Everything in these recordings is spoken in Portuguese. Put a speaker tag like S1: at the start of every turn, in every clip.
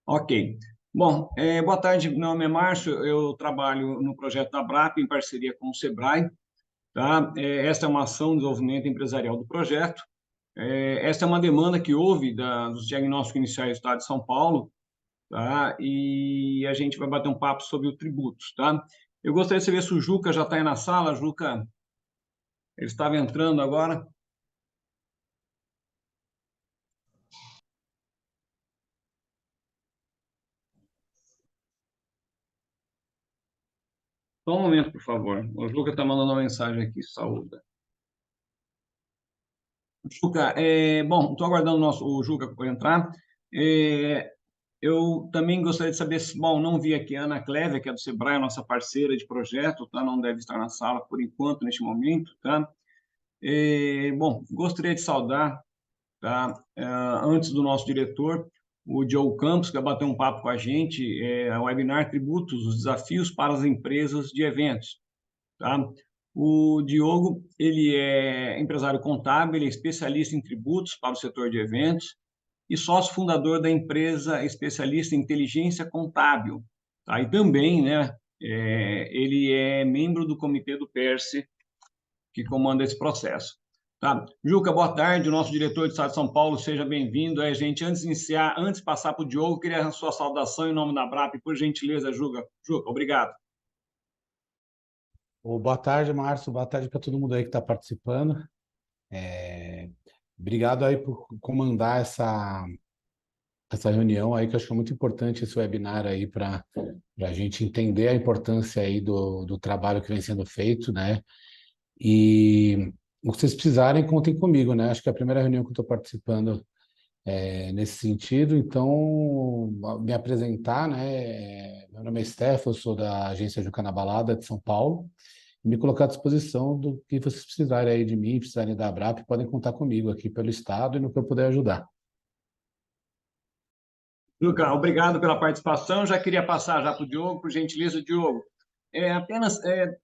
S1: Ok. Bom, boa tarde, meu nome é Márcio, eu trabalho no projeto da ABRAP em parceria com o SEBRAE, tá? Esta é uma ação de desenvolvimento empresarial do projeto. Esta é uma demanda que houve dos diagnósticos iniciais do Estado de São Paulo, tá? E a gente vai bater um papo sobre o tributos, tá? Eu gostaria de saber se o Juca já está aí na sala. Juca, ele estava entrando agora. Só um momento, por favor. O Juca está mandando uma mensagem aqui, saúde. Juca, bom, estou aguardando o Juca por entrar. É, eu também gostaria de saber se, bom, não vi aqui a Ana Clévia, que é do Sebrae, nossa parceira de projeto, tá? Não deve estar na sala por enquanto, neste momento, tá? Bom, gostaria de saudar, tá? Antes do nosso diretor, o Diogo Campos, que vai bater um papo com a gente, a webinar Tributos, os desafios para as empresas de eventos, tá? O Diogo, ele é empresário contábil, ele é especialista em tributos para o setor de eventos e sócio fundador da empresa especialista em inteligência contábil. Tá? E também, né, ele é membro do comitê do PERSE, que comanda esse processo. Tá? Juca, boa tarde, o nosso diretor de Estado de São Paulo, seja bem-vindo. Gente, antes de iniciar, antes de passar para o Diogo, queria a sua saudação em nome da BRAP, por gentileza, Juca. Juca, obrigado.
S2: Boa tarde, Márcio. Boa tarde para todo mundo aí que está participando. Obrigado aí por comandar essa reunião aí, que eu acho que é muito importante esse webinar aí para a gente entender a importância aí do trabalho que vem sendo feito, né? E o que vocês precisarem, contem comigo, né? Acho que é a primeira reunião que eu estou participando nesse sentido. Então, me apresentar, né? Meu nome é Stefan, eu sou da agência Juca na Balada de São Paulo. Me colocar à disposição do que vocês precisarem aí de mim, precisarem da ABRAP, podem contar comigo aqui pelo Estado e no que eu puder ajudar.
S1: Juca, obrigado pela participação. Já queria passar já para o Diogo, por gentileza, Diogo. Apenas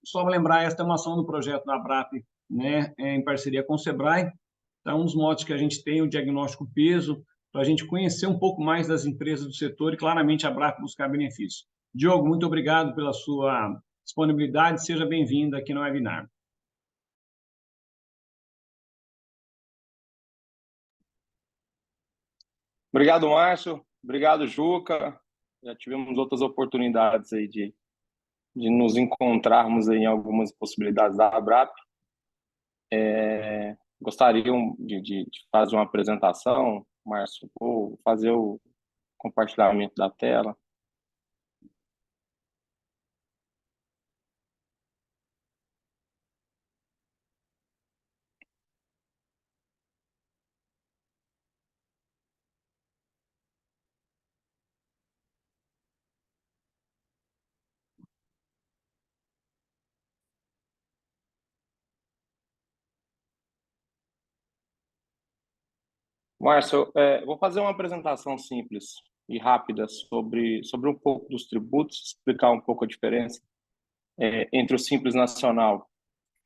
S1: só lembrar, esta é uma ação do projeto da ABRAP, né, em parceria com o SEBRAE. Então, um dos modos que a gente tem o diagnóstico peso, para a gente conhecer um pouco mais das empresas do setor e, claramente, a ABRAP buscar benefícios. Diogo, muito obrigado pela sua disponibilidade. Seja bem-vindo aqui no webinar.
S3: Obrigado, Márcio. Obrigado, Juca. Já tivemos outras oportunidades aí de nos encontrarmos aí em algumas possibilidades da ABRAP. Gostariam de fazer uma apresentação, Márcio, ou fazer o compartilhamento da tela. Márcio, vou fazer uma apresentação simples e rápida sobre um pouco dos tributos, explicar um pouco a diferença entre o Simples Nacional,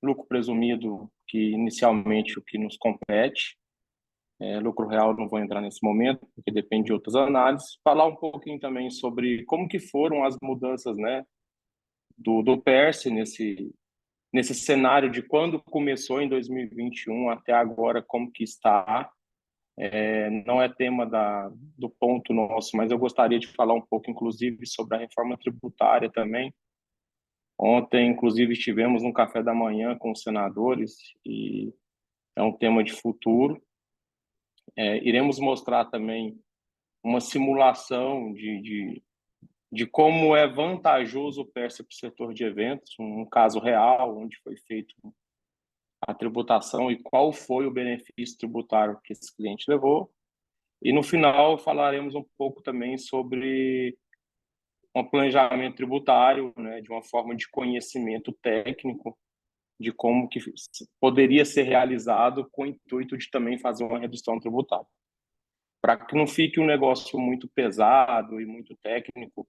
S3: lucro presumido, que inicialmente o que nos compete, lucro real não vou entrar nesse momento, porque depende de outras análises. Falar um pouquinho também sobre como que foram as mudanças, né, do PERSE nesse cenário de quando começou em 2021 até agora, como que está. Não é tema do ponto nosso, mas eu gostaria de falar um pouco, inclusive, sobre a reforma tributária também. Ontem, inclusive, estivemos no café da manhã com os senadores e é um tema de futuro. Iremos mostrar também uma simulação de como é vantajoso o PERSE para o setor de eventos, um caso real, onde foi feito a tributação e qual foi o benefício tributário que esse cliente levou. E no final falaremos um pouco também sobre um planejamento tributário, né, de uma forma de conhecimento técnico de como que poderia ser realizado com o intuito de também fazer uma redução tributária. Para que não fique um negócio muito pesado e muito técnico,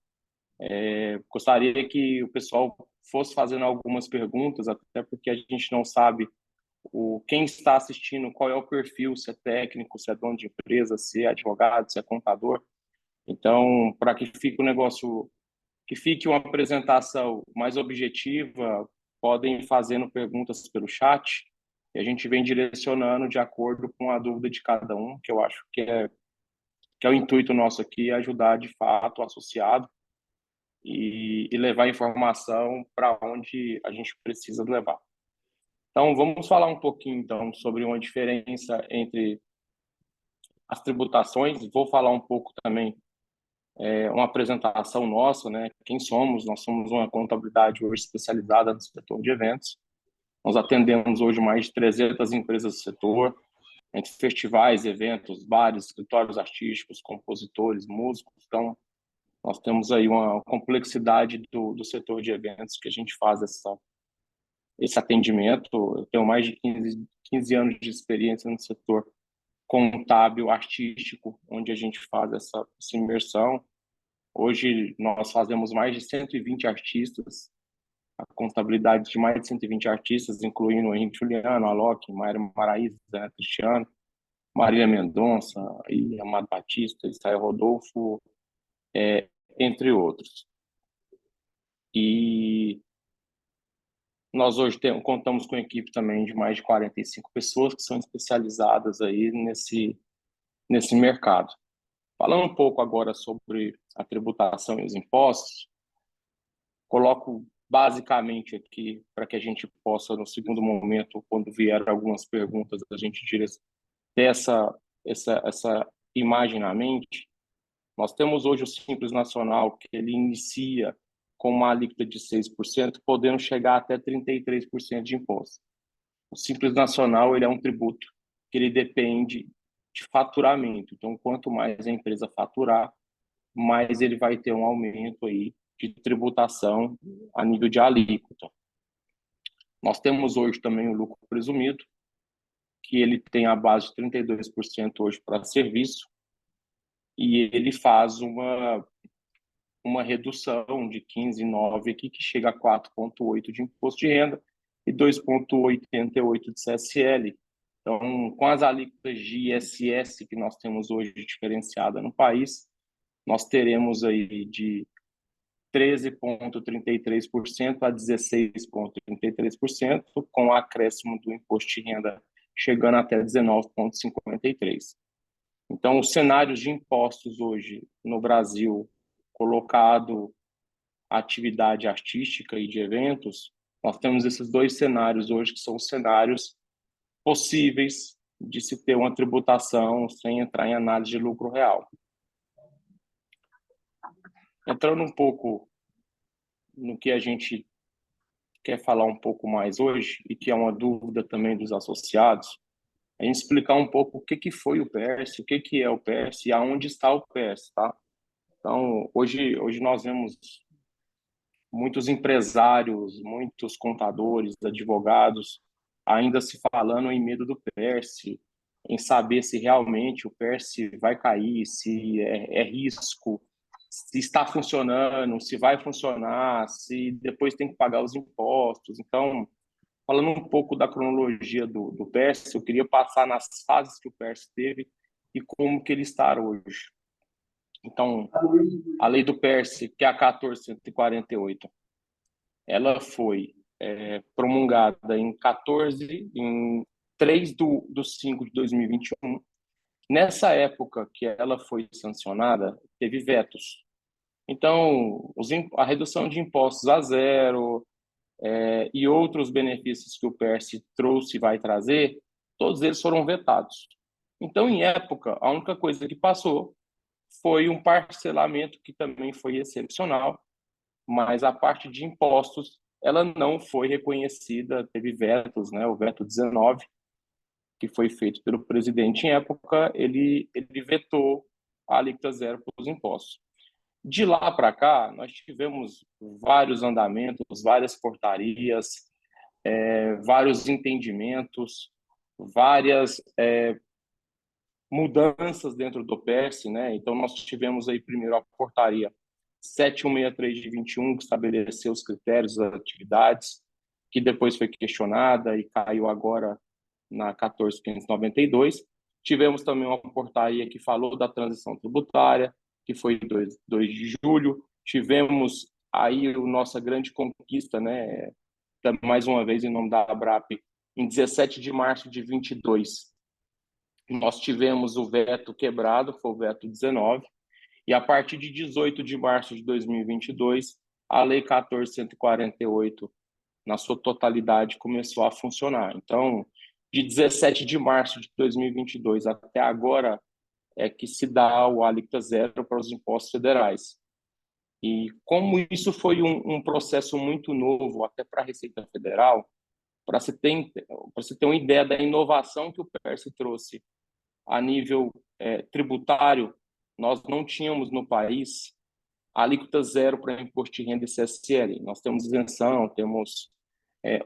S3: gostaria que o pessoal fosse fazendo algumas perguntas, até porque a gente não sabe quem está assistindo, qual é o perfil, se é técnico, se é dono de empresa, se é advogado, se é contador. Então, para que fique um negócio, que fique uma apresentação mais objetiva, podem fazendo perguntas pelo chat e a gente vem direcionando de acordo com a dúvida de cada um, que eu acho que é o intuito nosso aqui, ajudar de fato o associado e levar informação para onde a gente precisa levar. Então, vamos falar um pouquinho então sobre uma diferença entre as tributações. Vou falar um pouco também uma apresentação nossa, né? Quem somos? Nós somos uma contabilidade hoje especializada no setor de eventos. Nós atendemos hoje mais de 300 empresas do setor, entre festivais, eventos, bares, escritórios artísticos, compositores, músicos. Então, nós temos aí uma complexidade do setor de eventos que a gente faz esse atendimento. Eu tenho mais de 15 anos de experiência no setor contábil artístico, onde a gente faz essa imersão. Hoje nós fazemos mais de 120 artistas, a contabilidade de mais de 120 artistas, incluindo o Henrique Juliano, Alok, Mayra Maraíza, Zé Cristiano, Marília Mendonça, Amado Batista, Israel Rodolfo, entre outros. E nós hoje contamos com uma equipe também de mais de 45 pessoas que são especializadas aí nesse mercado. Falando um pouco agora sobre a tributação e os impostos, coloco basicamente aqui para que a gente possa, no segundo momento, quando vier algumas perguntas, a gente ter essa imagem na mente. Nós temos hoje o Simples Nacional, que ele inicia com uma alíquota de 6%, podendo chegar até 33% de imposto. O Simples Nacional ele é um tributo que ele depende de faturamento. Então, quanto mais a empresa faturar, mais ele vai ter um aumento aí de tributação a nível de alíquota. Nós temos hoje também o lucro presumido, que ele tem a base de 32% hoje para serviço, e ele faz uma redução de 15,9 aqui, que chega a 4,8 de imposto de renda e 2,88 de CSL. Então, com as alíquotas de ISS que nós temos hoje diferenciada no país, nós teremos aí de 13,33% a 16,33%, com o acréscimo do imposto de renda chegando até 19,53%. Então, os cenários de impostos hoje no Brasil, colocado a atividade artística e de eventos, nós temos esses dois cenários hoje, que são os cenários possíveis de se ter uma tributação sem entrar em análise de lucro real. Entrando um pouco no que a gente quer falar um pouco mais hoje, e que é uma dúvida também dos associados, a gente explicar um pouco o que foi o PERSE, o que é o PERSE e aonde está o PERSE, tá? Então, hoje nós vemos muitos empresários, muitos contadores, advogados, ainda se falando em medo do PERSE, em saber se realmente o PERSE vai cair, se é risco, se está funcionando, se vai funcionar, se depois tem que pagar os impostos. Então, falando um pouco da cronologia do PERSE, eu queria passar nas fases que o PERSE teve e como que ele está hoje. Então, a lei do PERSE, que é a 1448, ela foi promulgada em 3 de 5 de 2021. Nessa época que ela foi sancionada, teve vetos. Então, a redução de impostos a zero e outros benefícios que o PERSE trouxe e vai trazer, todos eles foram vetados. Então, em época, a única coisa que passou foi um parcelamento que também foi excepcional, mas a parte de impostos ela não foi reconhecida, teve vetos, né? O veto 19, que foi feito pelo presidente em época, ele vetou a alíquota zero para os impostos. De lá para cá, nós tivemos vários andamentos, várias portarias, vários entendimentos, várias mudanças dentro do PERSE, né? Então, nós tivemos aí primeiro a portaria 7163 de 21, que estabeleceu os critérios das atividades, que depois foi questionada e caiu agora na 14592. Tivemos também uma portaria que falou da transição tributária, que foi 2 de julho. Tivemos aí a nossa grande conquista, né, mais uma vez em nome da ABRAP, em 17 de março de 22, nós tivemos o veto quebrado, foi o veto 19, e a partir de 18 de março de 2022, a Lei 14.148, na sua totalidade, começou a funcionar. Então, de 17 de março de 2022 até agora, é que se dá o alíquota zero para os impostos federais. E como isso foi um processo muito novo, até para a Receita Federal, para você ter uma ideia da inovação que o PERSE trouxe a nível tributário, nós não tínhamos no país alíquota zero para imposto de renda e CSL. Nós temos isenção, temos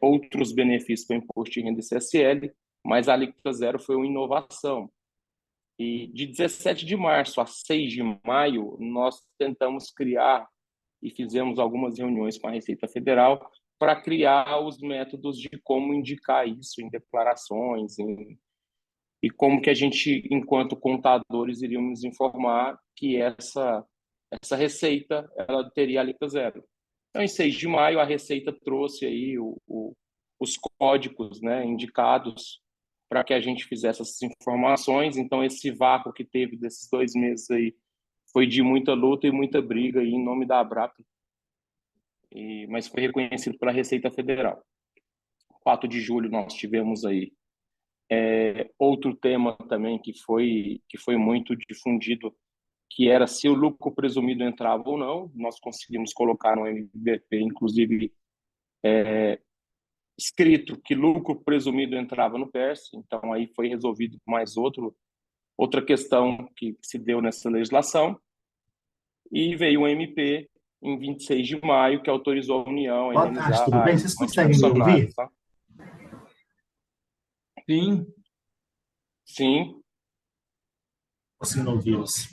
S3: outros benefícios para imposto de renda e CSL, mas a alíquota zero foi uma inovação. E de 17 de março a 6 de maio, nós tentamos criar e fizemos algumas reuniões com a Receita Federal para criar os métodos de como indicar isso em declarações, e como que a gente, enquanto contadores, iríamos informar que essa receita ela teria alíquota zero. Então, em 6 de maio, a Receita trouxe aí os códigos, né, indicados para que a gente fizesse essas informações. Então, esse vácuo que teve desses 2 meses aí foi de muita luta e muita briga aí, em nome da ABRAP, mas foi reconhecido pela Receita Federal. 4 de julho nós tivemos aí outro tema também que foi muito difundido, que era se o lucro presumido entrava ou não. Nós conseguimos colocar no MVP, inclusive, escrito que lucro presumido entrava no PERSE. Então, aí foi resolvido mais outra questão que se deu nessa legislação. E veio o MP em 26 de maio, que autorizou a União a
S4: Boa tarde,
S3: indenizar
S4: tudo bem? Vocês
S3: muitos
S4: conseguem me ouvir?
S3: funcionários. Tá?
S1: Sim.
S3: Sim.
S4: Consigo ouvi-los.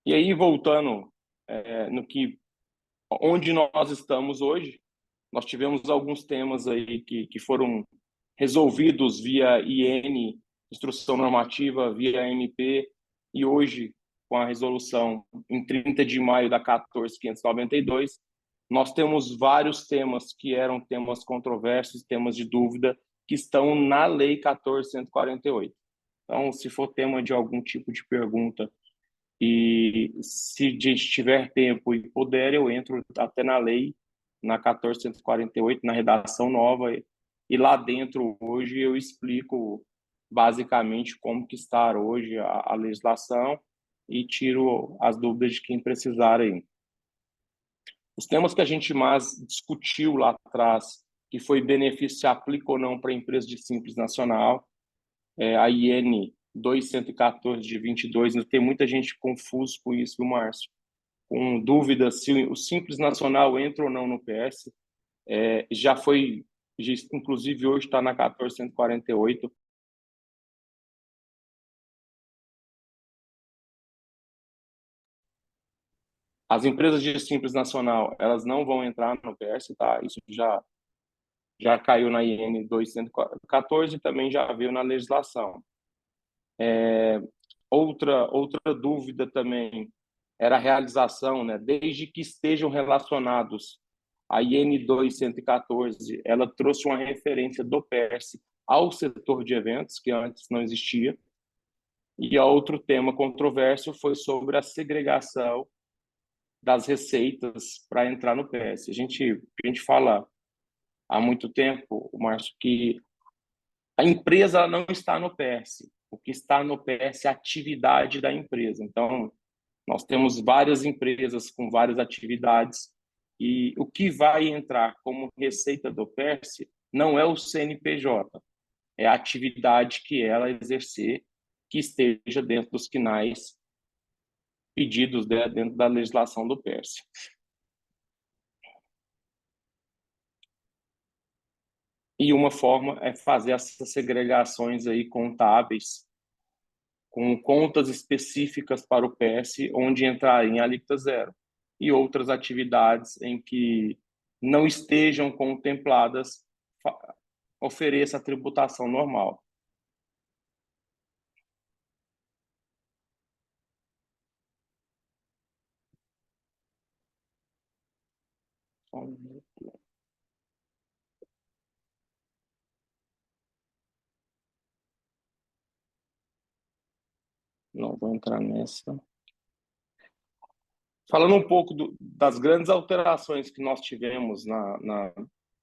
S3: E aí, voltando onde nós estamos hoje, nós tivemos alguns temas aí que foram resolvidos via IN, Instrução Normativa, via MP, e hoje, com a resolução em 30 de maio da 14.592, nós temos vários temas que eram temas controversos, temas de dúvida, que estão na Lei 14.148. Então, se for tema de algum tipo de pergunta, e se a gente tiver tempo e puder, eu entro até na lei, na 14.148, na redação nova, e lá dentro hoje eu explico basicamente como que está hoje a legislação e tiro as dúvidas de quem precisar aí. Os temas que a gente mais discutiu lá atrás, que foi benefício se aplica ou não para a empresa de Simples Nacional, a IN 2114 de 22, tem muita gente confuso com isso, viu, Márcio? Com dúvida se o Simples Nacional entra ou não no PS. Inclusive hoje está na 14.148. As empresas de Simples Nacional, elas não vão entrar no PS, tá? Isso já caiu na IN 2114 e também já veio na legislação. Outra dúvida também era a realização, né? Desde que estejam relacionados a IN 2114, ela trouxe uma referência do PERSE ao setor de eventos, que antes não existia. E outro tema controverso foi sobre a segregação das receitas para entrar no PS. A gente fala há muito tempo, Márcio, que a empresa não está no PS. O que está no PS é a atividade da empresa. Então, nós temos várias empresas com várias atividades e o que vai entrar como receita do PERSE não é o CNPJ, é a atividade que ela exercer que esteja dentro dos quinais pedidos, né, dentro da legislação do PERSE. E uma forma é fazer essas segregações aí contábeis com contas específicas para o PS, onde entrar em alíquota zero, e outras atividades em que não estejam contempladas, ofereça a tributação normal. não vou entrar nessa. Falando um pouco das grandes alterações que nós tivemos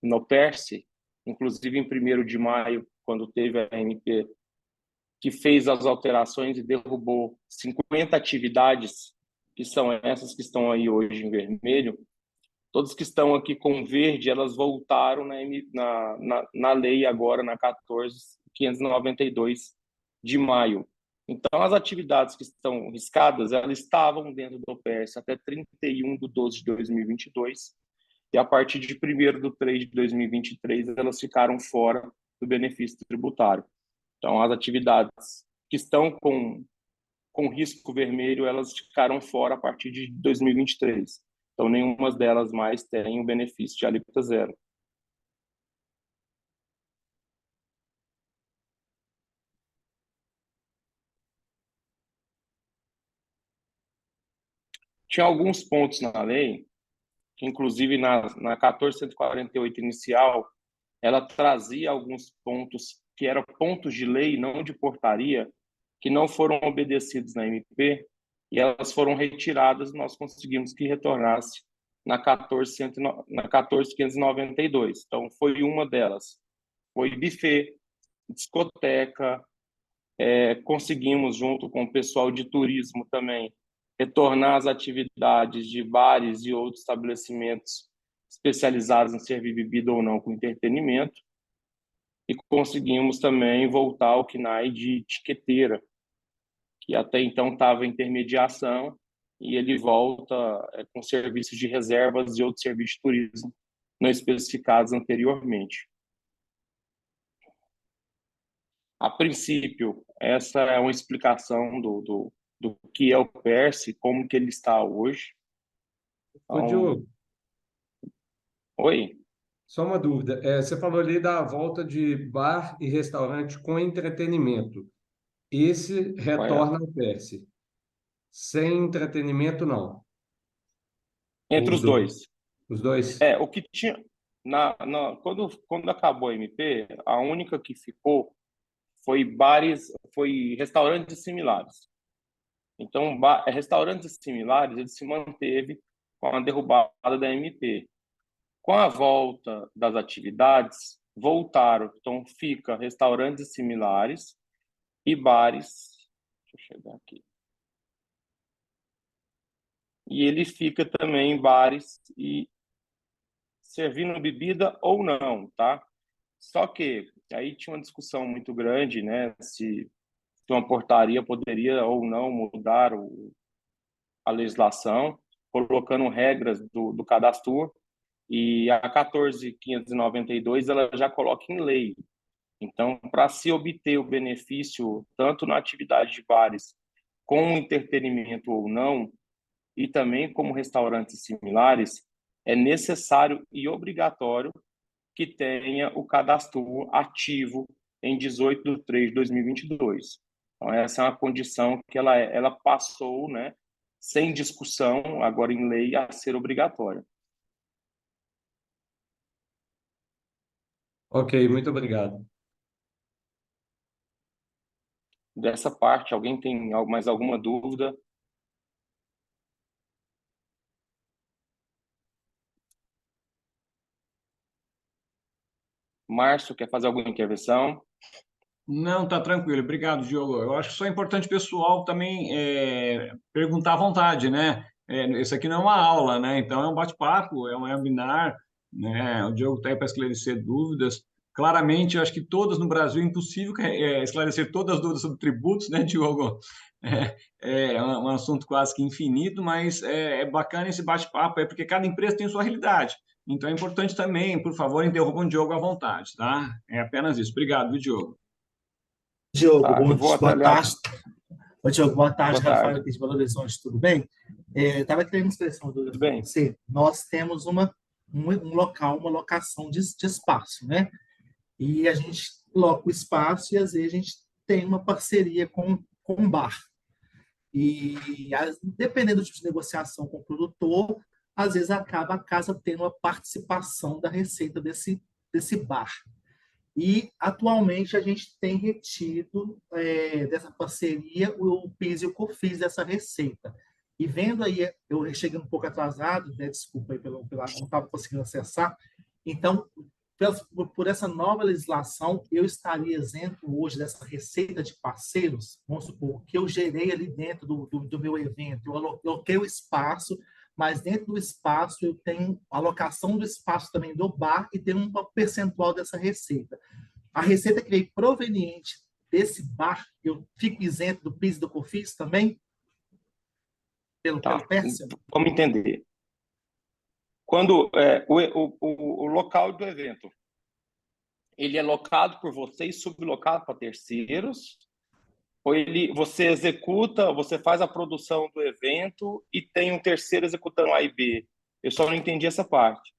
S3: no PERSE, inclusive em 1º de maio, quando teve a MP, que fez as alterações e derrubou 50 atividades, que são essas que estão aí hoje em vermelho. Todas que estão aqui com verde, elas voltaram na lei agora, na 14.592 de maio. Então, as atividades que estão riscadas, elas estavam dentro do PERSE até 31/12/2022, e a partir de 1º de 3 de 2023, elas ficaram fora do benefício tributário. Então, as atividades que estão com risco vermelho, elas ficaram fora a partir de 2023. Então, nenhuma delas mais tem o benefício de alíquota zero. Tinha alguns pontos na lei, que inclusive na 14.148 inicial, ela trazia alguns pontos que eram pontos de lei, não de portaria, que não foram obedecidos na MP, e elas foram retiradas, nós conseguimos que retornasse na 14.592. Então, foi uma delas. Foi buffet, discoteca, conseguimos, junto com o pessoal de turismo também, retornar às atividades de bares e outros estabelecimentos especializados em servir bebida ou não com entretenimento, e conseguimos também voltar ao CNAE de etiqueteira, que até então estava em intermediação, e ele volta com serviços de reservas e outros serviços de turismo não especificados anteriormente. A princípio, essa é uma explicação do que é o PERSE, como que ele está hoje.
S5: Ô,
S3: Então,
S5: Diogo,
S3: oi?
S5: só uma dúvida. Você falou ali da volta de bar e restaurante com entretenimento. Esse
S3: Correto.
S5: retorna ao PERSE. Sem entretenimento, não.
S3: Entre
S5: Ou os
S3: os
S5: dois?
S3: dois.
S5: Os dois?
S3: O que tinha... quando acabou a MP, a única que ficou foi restaurantes similares. Então, restaurantes similares, ele se manteve com a derrubada da MP. Com a volta das atividades, voltaram. Então, fica restaurantes similares e bares. Deixa eu chegar aqui. E ele fica também em bares e servindo bebida ou não, tá? Só que aí tinha uma discussão muito grande, né? Se uma portaria poderia ou não mudar a legislação, colocando regras do cadastro, e a 14.592 ela já coloca em lei. Então, para se obter o benefício, tanto na atividade de bares, com entretenimento ou não, e também como restaurantes similares, é necessário e obrigatório que tenha o cadastro ativo em 18/3/2022. Então, essa é uma condição que ela passou, né, sem discussão, agora em lei, a ser obrigatória.
S5: Ok, muito obrigado.
S3: Dessa parte, alguém tem mais alguma dúvida? Márcio, quer fazer alguma intervenção?
S1: Não, tá tranquilo. Obrigado, Diogo. Eu acho que só é importante o pessoal também perguntar à vontade, né? Isso aqui não é uma aula, né? Então é um bate-papo, é um webinar, né? O Diogo está aí para esclarecer dúvidas. Claramente, eu acho que todas no Brasil é impossível esclarecer todas as dúvidas sobre tributos, né, Diogo? É um assunto quase que infinito, mas é bacana esse bate-papo, porque cada empresa tem sua realidade. Então é importante também, por favor, interrompam o Diogo à vontade, tá? É apenas isso. Obrigado, viu, Diogo?
S4: Diogo,
S3: Tá, eu vou até
S4: boa
S3: olhar.
S4: tarde. Ô, Diogo, boa tarde,
S3: Boa
S4: Rafael
S3: tarde.
S4: aqui de Belo Horizonte, tudo bem? Estava querendo expressar uma dúvida
S3: Tudo
S4: para
S3: bem?
S4: você. Nós temos um local, uma locação de espaço, né? E a gente loca o espaço e às vezes a gente tem uma parceria com um bar. E dependendo do tipo de negociação com o produtor, às vezes acaba a casa tendo uma participação da receita desse bar. E, atualmente, a gente tem retido dessa parceria o PIS e o COFINS dessa receita. E vendo aí, eu cheguei um pouco atrasado, né, desculpa aí não estava conseguindo acessar. Então, por essa nova legislação, eu estaria isento hoje dessa receita de parceiros, vamos supor, que eu gerei ali dentro do meu evento, eu aloquei o espaço, mas dentro do espaço eu tenho a alocação do espaço também do bar e tenho um percentual dessa receita. A receita que veio proveniente desse bar, eu fico isento do PIS e do COFINS também? Pelo
S3: Tá,
S4: Pérsia?
S3: vamos entender. Quando o local do evento, ele é locado por você e sublocado para terceiros, ou você executa, você faz a produção do evento e tem um terceiro executando A e B? Eu só não entendi essa parte.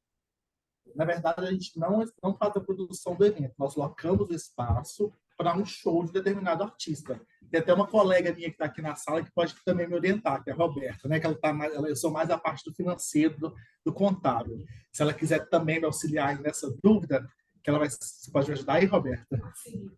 S4: Na verdade, a gente não faz a produção do evento, nós locamos o espaço para um show de determinado artista. Tem até uma colega minha que está aqui na sala que pode também me orientar, que é a Roberta, né? Que eu sou mais a parte do financeiro, do contábil. Se ela quiser também me auxiliar nessa dúvida, que você pode me ajudar aí, Roberta? Sim.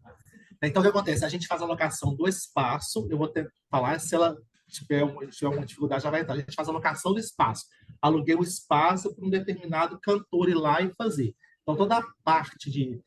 S4: Então, o que acontece? A gente faz a locação do espaço, eu vou falar, se ela tiver uma dificuldade, já vai entrar. A gente faz a locação do espaço. Aluguei o espaço para um determinado cantor ir lá e fazer. Então, toda a parte de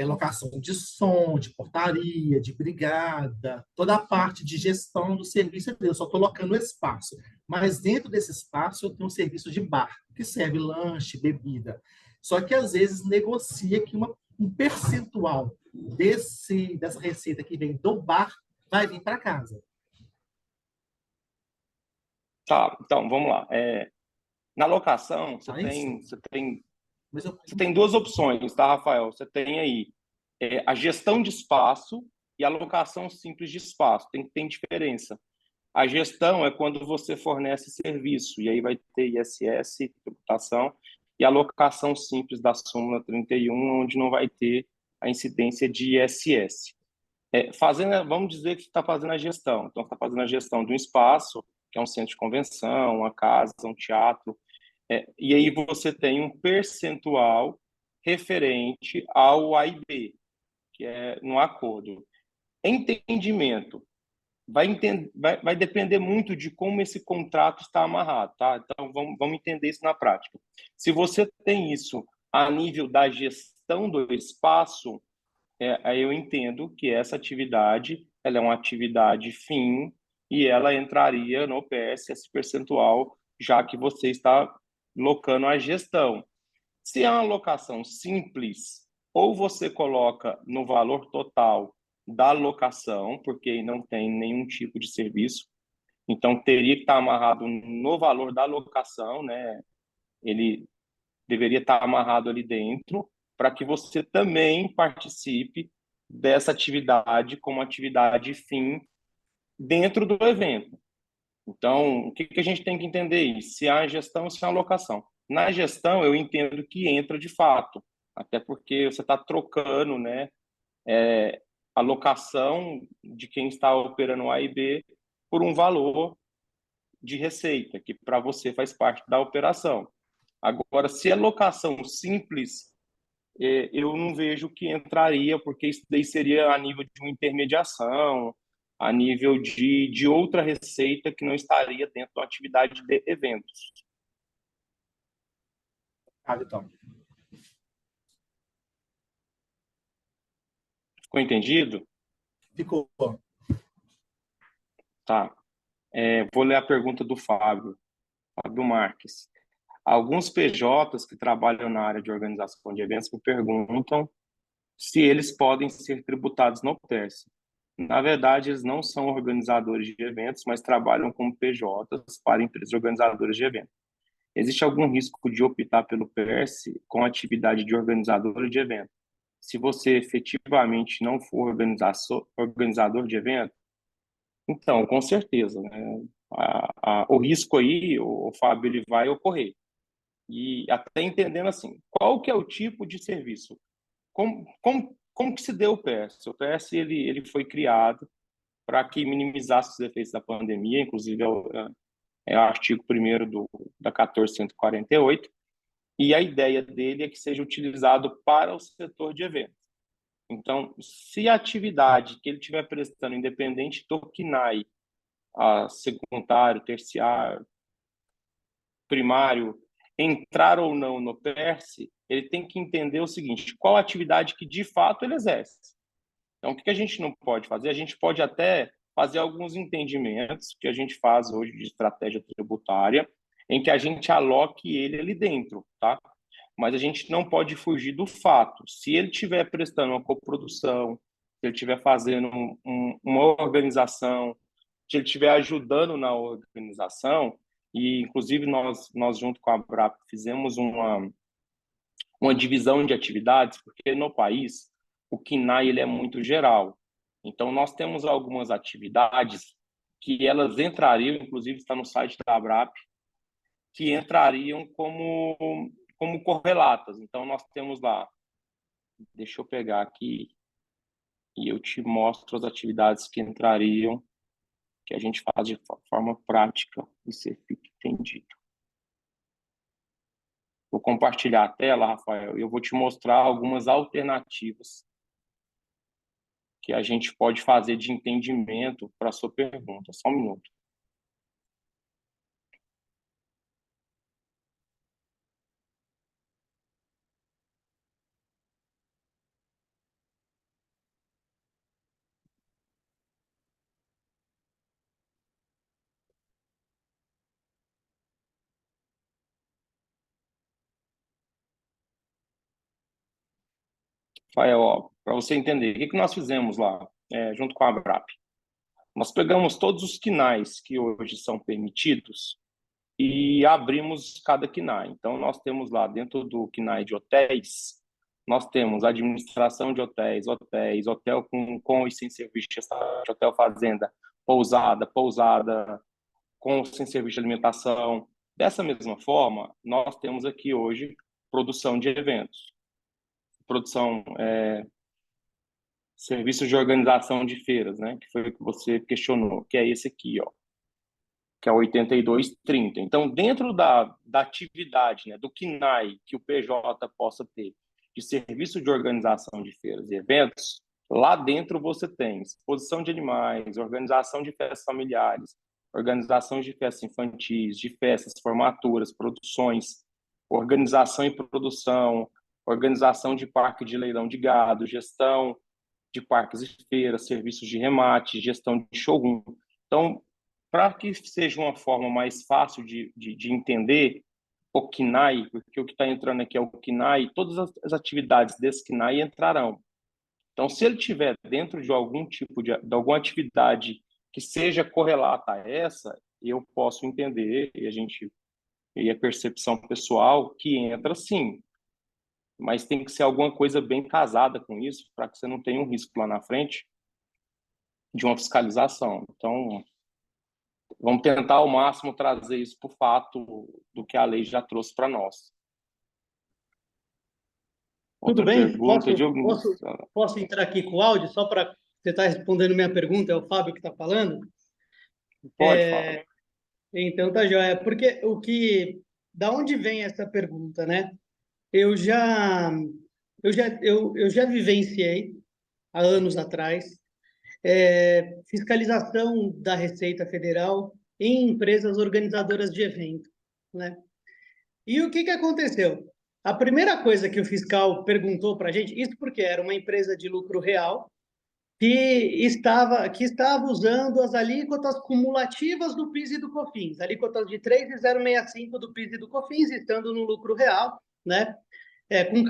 S4: locação de som, de portaria, de brigada, toda a parte de gestão do serviço, eu só estou locando o espaço. Mas dentro desse espaço eu tenho um serviço de bar, que serve lanche, bebida. Só que às vezes negocia que um percentual dessa receita que vem do bar vai vir para casa.
S3: Tá, então, vamos lá. Na locação, você tem duas opções, tá, Rafael? Você tem aí a gestão de espaço e a locação simples de espaço. Tem diferença. A gestão é quando você fornece serviço, e aí vai ter ISS, tributação, e a locação simples da súmula 31, onde não vai ter a incidência de ISS. Vamos dizer que você está fazendo a gestão. Então, você está fazendo a gestão de um espaço, que é um centro de convenção, uma casa, um teatro, e aí você tem um percentual referente ao A e B, que é no acordo. Entendimento. Vai depender muito de como esse contrato está amarrado, tá? Então, vamos entender isso na prática. Se você tem isso a nível da gestão do espaço, aí eu entendo que essa atividade ela é uma atividade fim e ela entraria no PSS percentual, já que você está locando a gestão. Se é uma locação simples, ou você coloca no valor total da locação, porque não tem nenhum tipo de serviço, então teria que estar amarrado no valor da locação, né? Ele deveria estar amarrado ali dentro, para que você também participe dessa atividade como atividade fim dentro do evento. Então, o que a gente tem que entender isso? Se há gestão, se há locação. Na gestão, eu entendo que entra de fato, até porque você está trocando, né, a locação de quem está operando A e B por um valor de receita, que para você faz parte da operação. Agora, se é locação simples, eu não vejo que entraria, porque isso daí seria a nível de uma intermediação, a nível de outra receita que não estaria dentro da atividade de eventos.
S4: Então.
S3: Ficou entendido?
S4: Ficou.
S3: Tá. Vou ler a pergunta do Fábio Marques. Alguns PJs que trabalham na área de organização de eventos me perguntam se eles podem ser tributados no PERSE. Na verdade, eles não são organizadores de eventos, mas trabalham como PJs para empresas organizadoras de eventos. Existe algum risco de optar pelo PERSE com atividade de organizador de evento? Se você efetivamente não for organizador de evento, então, com certeza, né? O risco aí, o Fábio, ele vai ocorrer. E até entendendo assim, qual que é o tipo de serviço? Como que se deu o PS? O PS ele foi criado para que minimizasse os efeitos da pandemia, inclusive é o artigo 1º da 1448, e a ideia dele é que seja utilizado para o setor de eventos. Então, se a atividade que ele estiver prestando, independente do CNAE, a secundário, terciário, primário, entrar ou não no PERSE, ele tem que entender o seguinte: qual atividade que de fato ele exerce. Então, o que a gente não pode fazer? A gente pode até fazer alguns entendimentos que a gente faz hoje de estratégia tributária, em que a gente aloque ele ali dentro, tá? Mas a gente não pode fugir do fato. Se ele estiver prestando uma coprodução, se ele estiver fazendo uma organização, se ele estiver ajudando na organização, e inclusive nós junto com a ABRAP fizemos uma divisão de atividades, porque no país o CNAE ele é muito geral. Então nós temos algumas atividades que elas entrariam, inclusive está no site da ABRAP, que entrariam como correlatas. Então nós temos lá, deixa eu pegar aqui e eu te mostro as atividades que entrariam, que a gente faz de forma prática e ser fique entendido. Vou compartilhar a tela, Rafael, e eu vou te mostrar algumas alternativas que a gente pode fazer de entendimento para a sua pergunta. Só um minuto. Rafael, para você entender, o que nós fizemos lá, junto com a ABRAP? Nós pegamos todos os CNAEs que hoje são permitidos e abrimos cada CNAE. Então, nós temos lá, dentro do CNAE de hotéis, nós temos administração de hotéis, hotel com e sem serviço de restaurante, hotel fazenda, pousada com ou sem serviço de alimentação. Dessa mesma forma, nós temos aqui hoje produção de eventos, serviços de organização de feiras, né? Que foi o que você questionou, que é esse aqui, ó, que é 8230. Então, dentro da atividade, né, do CNAE que o PJ possa ter de serviço de organização de feiras e eventos, lá dentro você tem exposição de animais, organização de festas familiares, organização de festas infantis, de festas, formaturas, produções, organização e produção, organização de parque de leilão de gado, gestão de parques e feiras, serviços de remate, gestão de showroom. Então, para que seja uma forma mais fácil de entender o CNAE, porque o que está entrando aqui é o CNAE, todas as atividades desse CNAE entrarão. Então, se ele tiver dentro de algum tipo de alguma atividade que seja correlata a essa, eu posso entender, e a percepção pessoal, que entra sim. Mas tem que ser alguma coisa bem casada com isso, para que você não tenha um risco lá na frente de uma fiscalização. Então, vamos tentar ao máximo trazer isso para o fato do que a lei já trouxe para nós.
S6: Tudo bem? Posso entrar aqui com o áudio, só para você estar respondendo minha pergunta, é o Fábio que está falando?
S3: Pode falar.
S6: Então tá joia. Porque da onde vem essa pergunta, né? Eu já vivenciei há anos atrás fiscalização da Receita Federal em empresas organizadoras de evento, né? E o que aconteceu? A primeira coisa que o fiscal perguntou para a gente, isso porque era uma empresa de lucro real que estava usando as alíquotas cumulativas do PIS e do COFINS, alíquotas de 3,065 do PIS e do COFINS, estando no lucro real, né? Com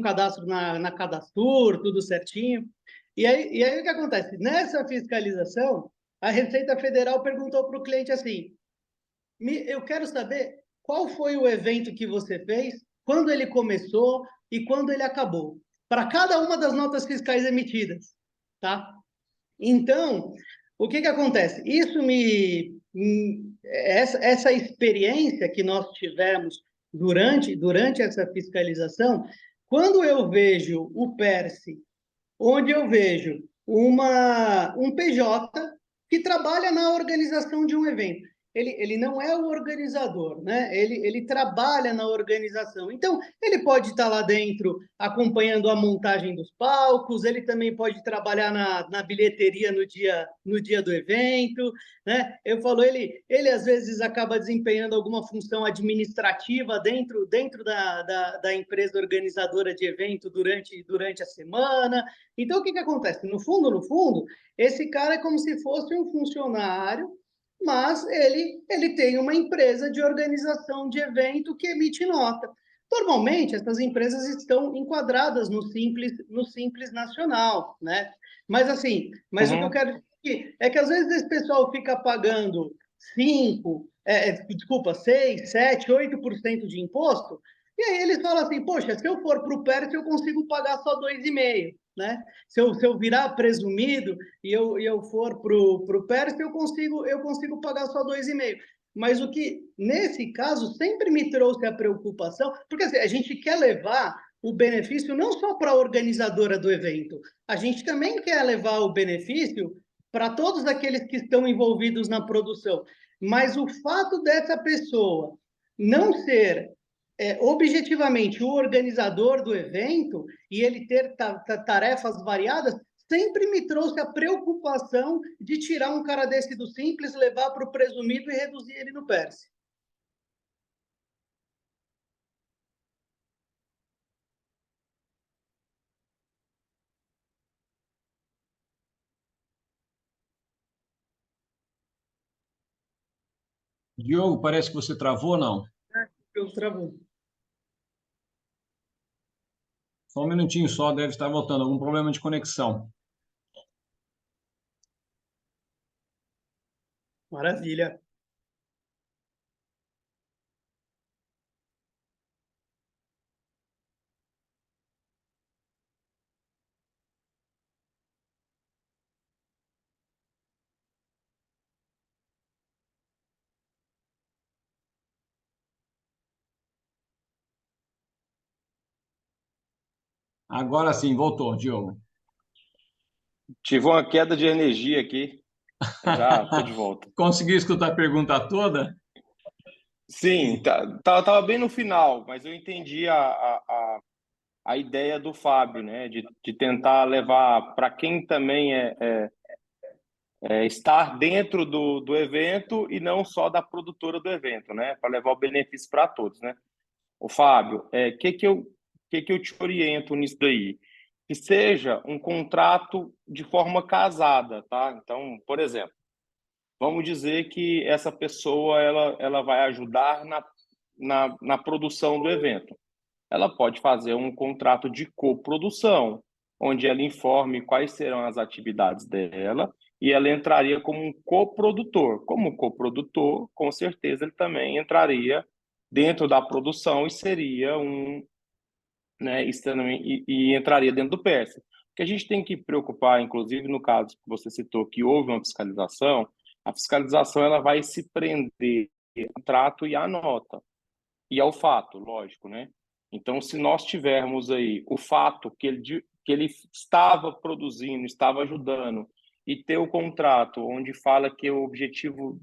S6: cadastro na Cadastur, tudo certinho. E aí o que acontece? Nessa fiscalização, a Receita Federal perguntou para o cliente assim: eu quero saber qual foi o evento que você fez, quando ele começou e quando ele acabou, para cada uma das notas fiscais emitidas, tá? Então, o que acontece? Essa experiência que nós tivemos durante essa fiscalização, quando eu vejo o PERSE, onde eu vejo um PJ que trabalha na organização de um evento, ele não é o organizador, né? Ele trabalha na organização. Então, ele pode estar lá dentro acompanhando a montagem dos palcos, ele também pode trabalhar na bilheteria no dia do evento, né? Eu falo, ele às vezes acaba desempenhando alguma função administrativa dentro da empresa organizadora de evento durante a semana. Então, o que acontece? No fundo, esse cara é como se fosse um funcionário, mas ele tem uma empresa de organização de evento que emite nota. Normalmente, essas empresas estão enquadradas no Simples Nacional, né? Mas assim, o que eu quero dizer é que às vezes esse pessoal fica pagando 6, 7, 8% de imposto, e aí eles falam assim, poxa, se eu for para o PERS, eu consigo pagar só 2,5%, né? Se eu virar presumido e eu for para o PERS, eu consigo pagar só 2,5%. Mas o que, nesse caso, sempre me trouxe a preocupação, porque assim, a gente quer levar o benefício não só para a organizadora do evento, a gente também quer levar o benefício para todos aqueles que estão envolvidos na produção. Mas o fato dessa pessoa não ser objetivamente o organizador do evento e ele ter tarefas variadas, sempre me trouxe a preocupação de tirar um cara desse do Simples, levar para o presumido e reduzir ele no PERS.
S1: Diogo, parece que você travou, não?
S6: Eu travou.
S1: Só um minutinho só, deve estar voltando. Algum problema de conexão.
S6: Maravilha.
S1: Agora sim, voltou, Diogo.
S3: Tive uma queda de energia aqui. Já estou de volta.
S1: Conseguiu escutar a pergunta toda?
S3: Sim, tava bem no final, mas eu entendi a ideia do Fábio, né? De tentar levar para quem também estar dentro do evento e não só da produtora do evento, né? Para levar o benefício para todos, né? O Fábio, que eu te oriento nisso daí? Que seja um contrato de forma casada, tá? Então, por exemplo, vamos dizer que essa pessoa ela vai ajudar na produção do evento. Ela pode fazer um contrato de coprodução, onde ela informe quais serão as atividades dela e ela entraria como um coprodutor. Como coprodutor, com certeza ele também entraria dentro da produção e seria né, e entraria dentro do PERS. O que a gente tem que preocupar, inclusive no caso que você citou, que houve uma fiscalização, a fiscalização ela vai se prender ao contrato e à nota, e ao fato, lógico, né? Então, se nós tivermos aí o fato que ele estava produzindo, estava ajudando, e ter o contrato onde fala que o objetivo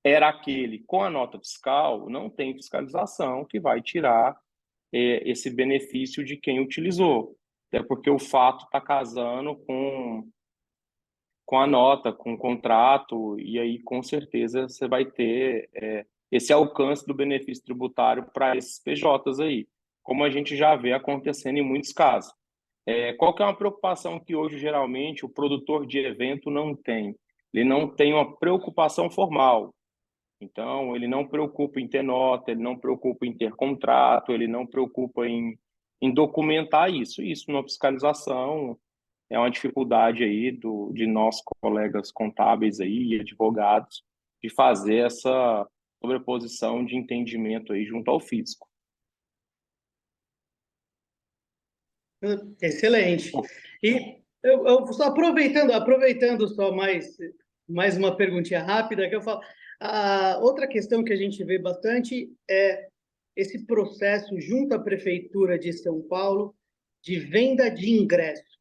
S3: era aquele com a nota fiscal, não tem fiscalização que vai tirar esse benefício de quem utilizou. Até porque o fato está casando com a nota, com o contrato, e aí com certeza você vai ter esse alcance do benefício tributário para esses PJs aí, como a gente já vê acontecendo em muitos casos. Qual que é uma preocupação que hoje geralmente o produtor de evento não tem? Ele não tem uma preocupação formal. Então, ele não preocupa em ter nota, ele não preocupa em ter contrato, ele não preocupa em documentar isso. Isso na fiscalização é uma dificuldade aí de nós colegas contábeis aí e advogados de fazer essa sobreposição de entendimento aí junto ao fisco.
S6: Excelente. E eu só aproveitando só mais uma perguntinha rápida que eu falo. A outra questão que a gente vê bastante é esse processo junto à Prefeitura de São Paulo de venda de ingresso,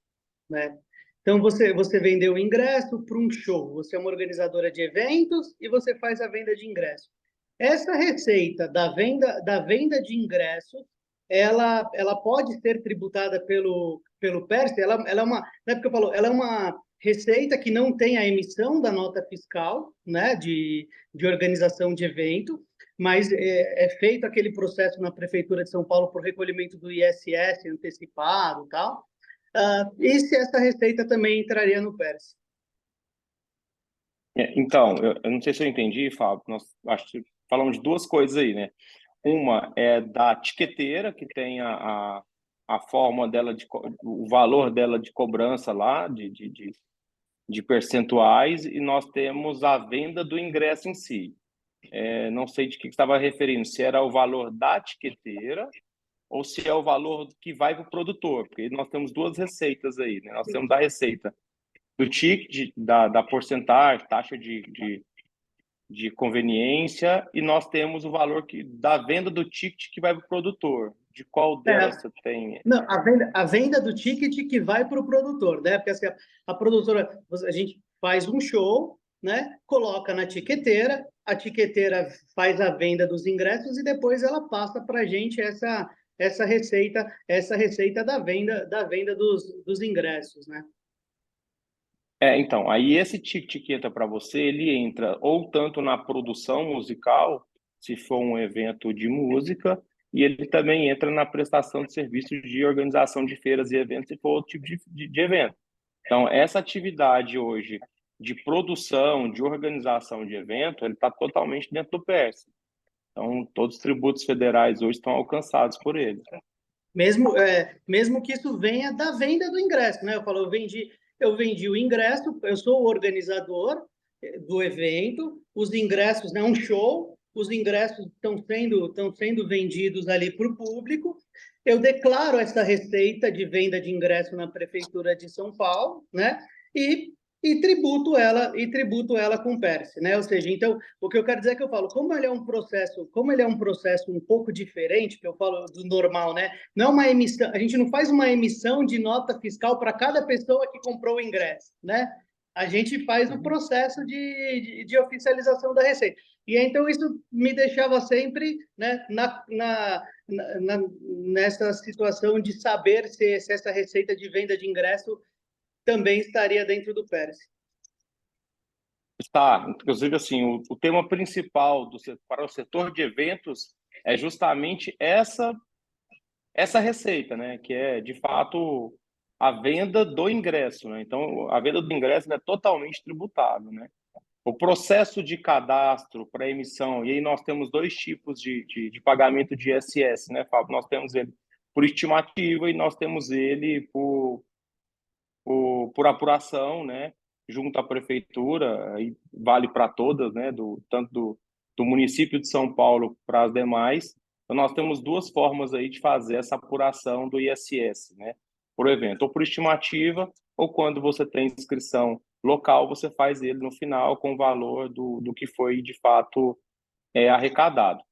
S6: né? Então, você vendeu o ingresso para um show, você é uma organizadora de eventos e você faz a venda de ingresso. Essa receita da venda de ingressos, ela pode ser tributada pelo PERSE, ela é uma, na época eu falo, ela é uma receita que não tem a emissão da nota fiscal, né, de organização de evento, mas é feito aquele processo na Prefeitura de São Paulo por recolhimento do ISS antecipado e tal. E se essa receita também entraria no PERSE?
S3: Então, eu não sei se eu entendi, Fábio, nós acho que falamos de duas coisas aí, né? Uma é da tiqueteira, que tem a forma dela, o valor dela de cobrança lá, de percentuais, e nós temos a venda do ingresso em si. Não sei de que estava referindo, se era o valor da tiqueteira ou se é o valor que vai para o produtor, porque nós temos duas receitas aí, né? Nós temos a receita do ticket, da porcentagem, taxa de conveniência, e nós temos o valor da venda do ticket que vai para o produtor. De qual delas você tem?
S6: Não, a venda do ticket que vai para o produtor, né? Porque assim, a produtora, a gente faz um show, né? Coloca na tiqueteira, a tiqueteira faz a venda dos ingressos e depois ela passa para a gente essa receita da venda dos ingressos, né?
S3: Então, aí esse ticket que entra para você, ele entra ou tanto na produção musical, se for um evento de música, e ele também entra na prestação de serviços de organização de feiras e eventos, se for outro tipo de evento. Então, essa atividade hoje de produção, de organização de evento, ele está totalmente dentro do PERSE. Então, todos os tributos federais hoje estão alcançados por ele.
S6: Mesmo que isso venha da venda do ingresso, né? Eu vendi o ingresso, eu sou o organizador do evento, os ingressos, né? Um show, os ingressos estão sendo vendidos ali para o público. Eu declaro essa receita de venda de ingresso na Prefeitura de São Paulo, né? E tributo ela com o PERSE, né? Ou seja, então, o que eu quero dizer é que eu falo, como ele é um processo um pouco diferente, que eu falo do normal, né? Não é uma emissão, a gente não faz uma emissão de nota fiscal para cada pessoa que comprou o ingresso, né? A gente faz o processo de oficialização da receita. E então isso me deixava sempre, né, nessa situação de saber se essa receita de venda de ingresso também estaria dentro do PERSE.
S3: Está, inclusive, assim, o tema principal para o setor de eventos é justamente essa receita, né? Que é, de fato, a venda do ingresso, né? Então, a venda do ingresso é totalmente tributável, né? O processo de cadastro para emissão, e aí nós temos dois tipos de pagamento de ISS, né, Fábio? Nós temos ele por estimativa e nós temos ele por apuração, né, junto à prefeitura, e vale para todas, né, tanto do município de São Paulo para as demais. Então, nós temos duas formas aí de fazer essa apuração do ISS, né, por evento, ou por estimativa, ou quando você tem inscrição local, você faz ele no final com o valor do que foi, de fato, arrecadado.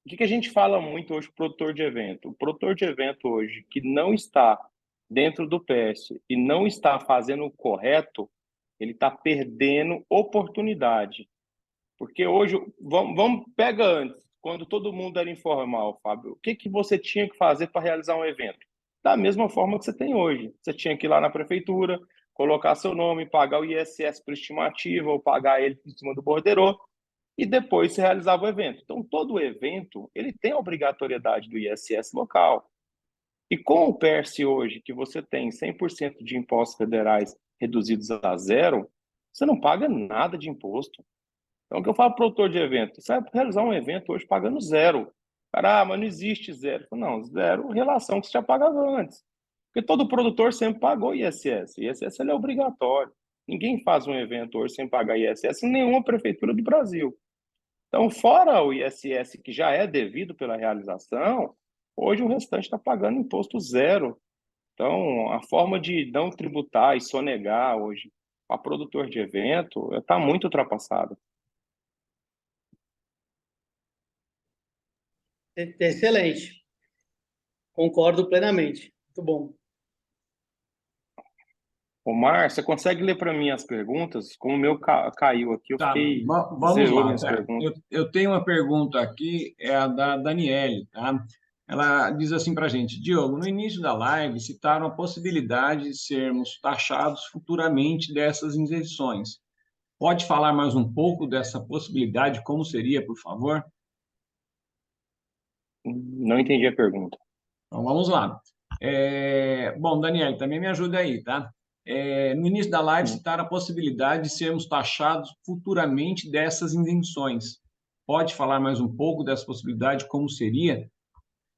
S3: O que a gente fala muito hoje, produtor de evento? O produtor de evento hoje que não está dentro do PS e não está fazendo o correto, ele está perdendo oportunidade. Porque hoje, pega antes, quando todo mundo era informal, Fábio, o que você tinha que fazer para realizar um evento? Da mesma forma que você tem hoje. Você tinha que ir lá na prefeitura, colocar seu nome, pagar o ISS por estimativa ou pagar ele em cima do borderô, e depois se realizava o evento. Então, todo evento ele tem a obrigatoriedade do ISS local. E com o PERSE hoje, que você tem 100% de impostos federais reduzidos a zero, você não paga nada de imposto. Então, o que eu falo para o produtor de evento? Você vai realizar um evento hoje pagando zero. Cara, mas não existe zero. Não, zero relação que você já pagava antes. Porque todo produtor sempre pagou ISS. ISS ele é obrigatório. Ninguém faz um evento hoje sem pagar ISS em nenhuma prefeitura do Brasil. Então, fora o ISS, que já é devido pela realização, hoje o restante está pagando imposto zero. Então, a forma de não tributar e sonegar hoje a produtor de evento está muito ultrapassada.
S6: Excelente. Concordo plenamente. Muito bom.
S3: Omar, você consegue ler para mim as perguntas? Como o meu caiu aqui, eu
S1: Tá,
S3: fiquei...
S1: vamos
S3: Zerou
S1: lá.
S3: minhas perguntas.
S1: Eu tenho uma pergunta aqui, é a da Daniele, tá? Ela diz assim para a gente: Diogo, no início da live citaram a possibilidade de sermos taxados futuramente dessas isenções. Pode falar mais um pouco dessa possibilidade, como seria, por favor?
S3: Não entendi a pergunta.
S1: Então, vamos lá. Bom, Daniele, também me ajuda aí, tá? No início da live, citaram a possibilidade de sermos taxados futuramente dessas isenções. Pode falar mais um pouco dessa possibilidade, como seria?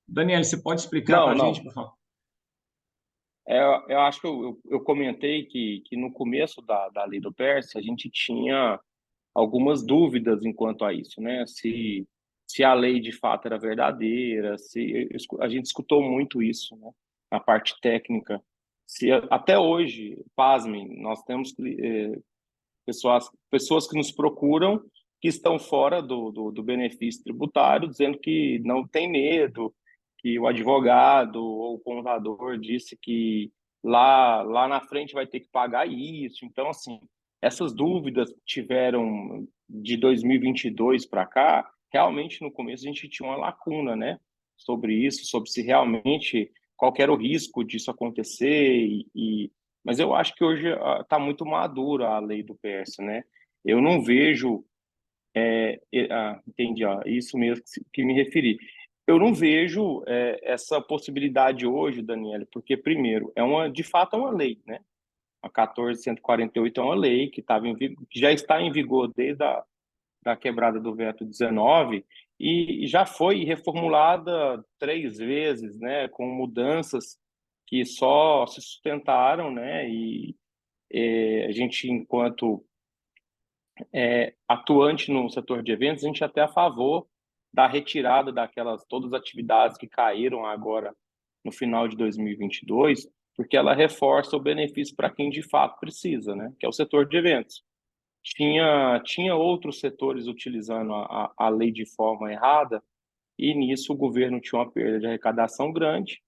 S1: Daniele, você pode explicar para
S3: Não,
S1: a gente,
S3: não.
S1: por favor?
S3: Eu acho que eu comentei que no começo da lei do PERS, a gente tinha algumas dúvidas enquanto a isso, né? Se a lei de fato era verdadeira, a gente escutou muito isso, né? Na parte técnica. Se até hoje, pasmem, nós temos pessoas que nos procuram que estão fora do benefício tributário, dizendo que não tem medo, que o advogado ou o contador disse que lá na frente vai ter que pagar isso. Então, assim, essas dúvidas tiveram de 2022 para cá, realmente no começo a gente tinha uma lacuna, né, sobre isso, sobre se realmente qual que era o risco disso acontecer mas eu acho que hoje está muito madura a lei do PS, né? Eu não vejo entendi, isso mesmo que me referi. Eu não vejo essa possibilidade hoje, Daniela, porque, primeiro, de fato é uma lei, né? A 14.148 é uma lei que já está em vigor desde da quebrada do veto 19 e já foi reformulada 3 vezes, né? Com mudanças que só se sustentaram, né? A gente, enquanto atuante no setor de eventos, a gente é até a favor da retirada daquelas todas as atividades que caíram agora no final de 2022, porque ela reforça o benefício para quem de fato precisa, né? Que é o setor de eventos. Tinha outros setores utilizando a lei de forma errada, e nisso o governo tinha uma perda de arrecadação grande,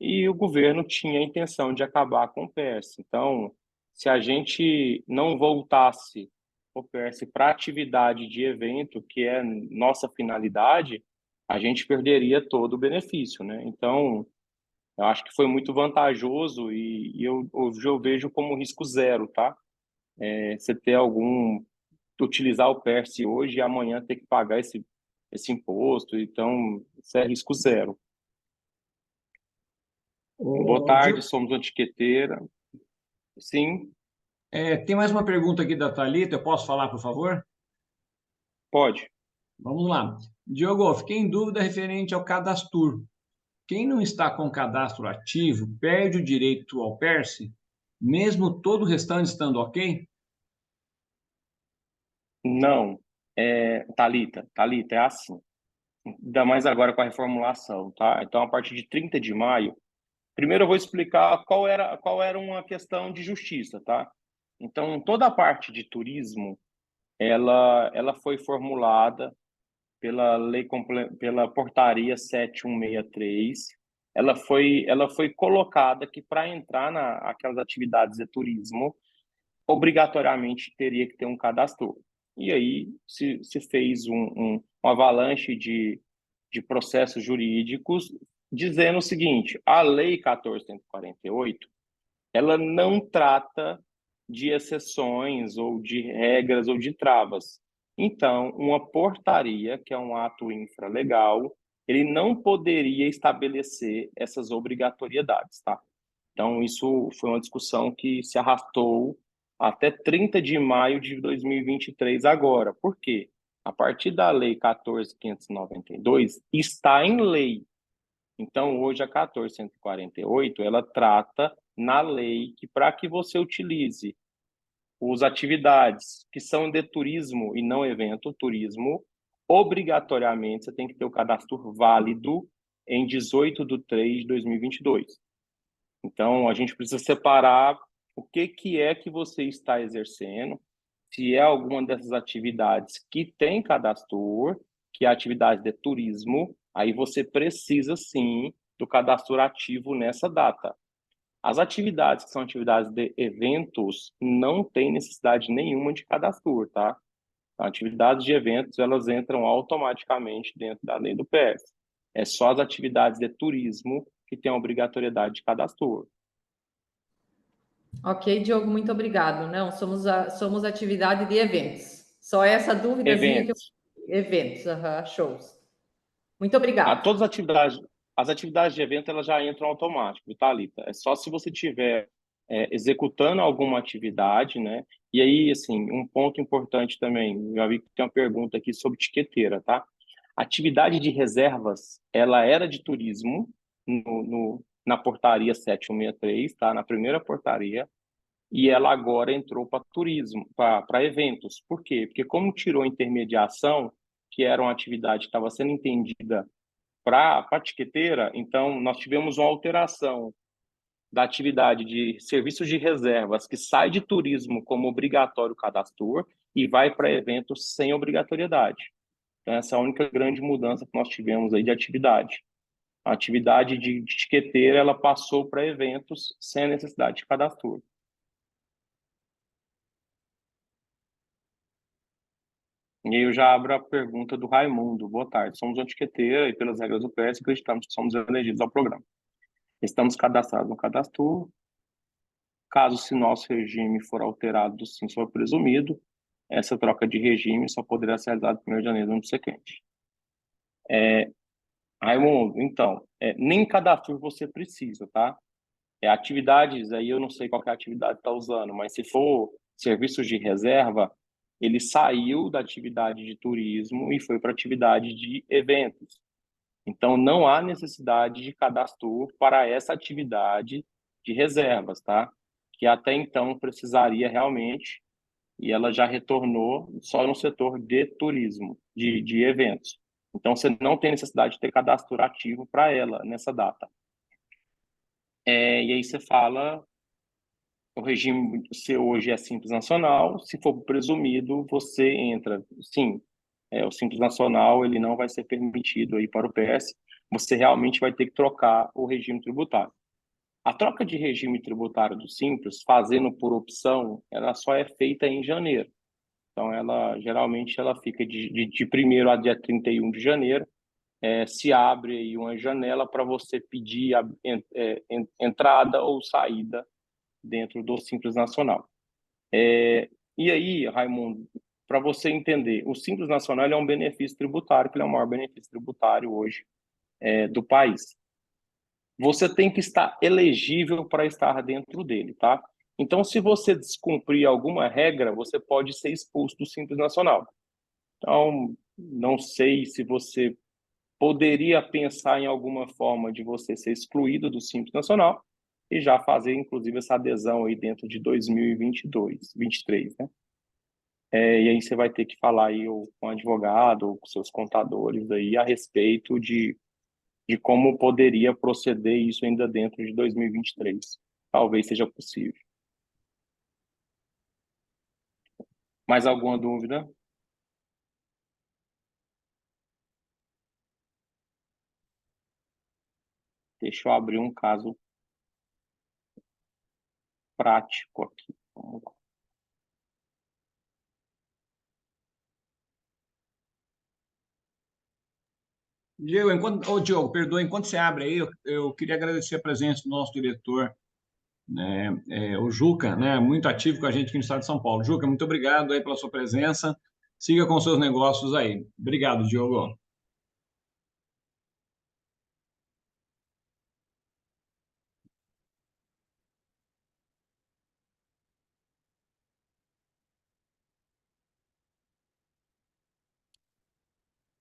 S3: e o governo tinha a intenção de acabar com o PS. Então, se a gente não voltasse o PS para atividade de evento, que é nossa finalidade, a gente perderia todo o benefício, né? Então, eu acho que foi muito vantajoso e hoje eu vejo como risco zero, tá? Você ter utilizar o PERS hoje e amanhã ter que pagar esse imposto, então, isso é risco zero. Boa tarde, somos uma etiqueteira. Sim,
S1: Tem mais uma pergunta aqui da Thalita, eu posso falar, por favor?
S3: pode.
S1: Vamos lá. Diogo, fiquei em dúvida referente ao cadastro. Quem não está com cadastro ativo perde o direito ao PERSE, mesmo todo o restante estando ok?
S3: Não, Thalita, é assim. Ainda mais agora com a reformulação, tá? Então, a partir de 30 de maio, primeiro eu vou explicar qual era uma questão de justiça, tá? Então, toda a parte de turismo, ela foi formulada pela portaria 7163. Ela foi colocada que para entrar aquelas atividades de turismo, obrigatoriamente teria que ter um cadastro. E aí se fez uma avalanche de processos jurídicos dizendo o seguinte: a Lei 14.148, ela não trata de exceções ou de regras ou de travas. Então, uma portaria, que é um ato infralegal, ele não poderia estabelecer essas obrigatoriedades, tá? Então, isso foi uma discussão que se arrastou até 30 de maio de 2023 agora. Por quê? A partir da Lei 14.592, está em lei. Então, hoje, a 14.148, ela trata na lei que para que você utilize as atividades que são de turismo e não evento, turismo, obrigatoriamente você tem que ter o cadastro válido em 18/3/2022. Então, a gente precisa separar o que é que você está exercendo, se é alguma dessas atividades que tem cadastro, que é a atividade de turismo, aí você precisa sim do cadastro ativo nessa data. As atividades que são atividades de eventos não tem necessidade nenhuma de cadastro, tá? Atividades de eventos, elas entram automaticamente dentro da lei do PS. É só as atividades de turismo que têm a obrigatoriedade de cadastro.
S7: Ok, Diogo, muito obrigado. Não, somos atividade de eventos. Só essa dúvidazinha que eu...
S3: Eventos.
S7: Eventos, shows. Muito obrigado.
S3: Todas as atividades de evento, elas já entram automático, tá, Thalita? É só se você estiver executando alguma atividade, né? E aí, assim, um ponto importante também, já vi que tem uma pergunta aqui sobre etiqueteira, tá? Atividade de reservas, ela era de turismo na portaria 7163, tá? Na primeira portaria, e ela agora entrou para turismo, para eventos. Por quê? Porque como tirou a intermediação, que era uma atividade que estava sendo entendida para a etiqueteira, então nós tivemos uma alteração da atividade de serviços de reservas que sai de turismo como obrigatório cadastro e vai para eventos sem obrigatoriedade. Então, essa é a única grande mudança que nós tivemos aí de atividade. A atividade de etiqueteira, ela passou para eventos sem a necessidade de cadastro. E aí eu já abro a pergunta do Raimundo. Boa tarde. Somos uma etiqueteira e, pelas regras do PS, acreditamos que somos elegidos ao programa. Estamos cadastrados no cadastro. Caso se nosso regime for alterado do sim for presumido, essa troca de regime só poderá ser realizada no 1º de janeiro do ano subsequente. Raimundo, então, nem cadastro você precisa, tá? Atividades, aí eu não sei qual que é a atividade que está usando, mas se for serviços de reserva, ele saiu da atividade de turismo e foi para a atividade de eventos. Então, não há necessidade de cadastro para essa atividade de reservas, tá? Que até então precisaria realmente, e ela já retornou só no setor de turismo, de eventos. Então, você não tem necessidade de ter cadastro ativo para ela nessa data. E aí você fala, o regime se hoje é Simples Nacional, se for presumido, você entra. Sim, o Simples Nacional ele não vai ser permitido aí para o PS, você realmente vai ter que trocar o regime tributário. A troca de regime tributário do Simples, fazendo por opção, ela só é feita em janeiro. Então, geralmente ela fica de 1º a dia 31 de janeiro, se abre aí uma janela para você pedir entrada ou saída dentro do Simples Nacional. E aí, Raimundo, para você entender, o Simples Nacional é um benefício tributário, que ele é o maior benefício tributário hoje do país. Você tem que estar elegível para estar dentro dele, tá? Então, se você descumprir alguma regra, você pode ser expulso do Simples Nacional. Então, não sei se você poderia pensar em alguma forma de você ser excluído do Simples Nacional e já fazer, inclusive, essa adesão aí dentro de 2022, 2023, né? E aí você vai ter que falar aí com o advogado ou com seus contadores aí a respeito de como poderia proceder isso ainda dentro de 2023. Talvez seja possível. Mais alguma dúvida? Deixa eu abrir um caso prático aqui. Vamos lá.
S1: Diogo, perdoa, enquanto você abre aí, eu queria agradecer a presença do nosso diretor, né, o Juca, né, muito ativo com a gente aqui no estado de São Paulo. Juca, muito obrigado aí pela sua presença. Siga com seus negócios aí. Obrigado, Diogo.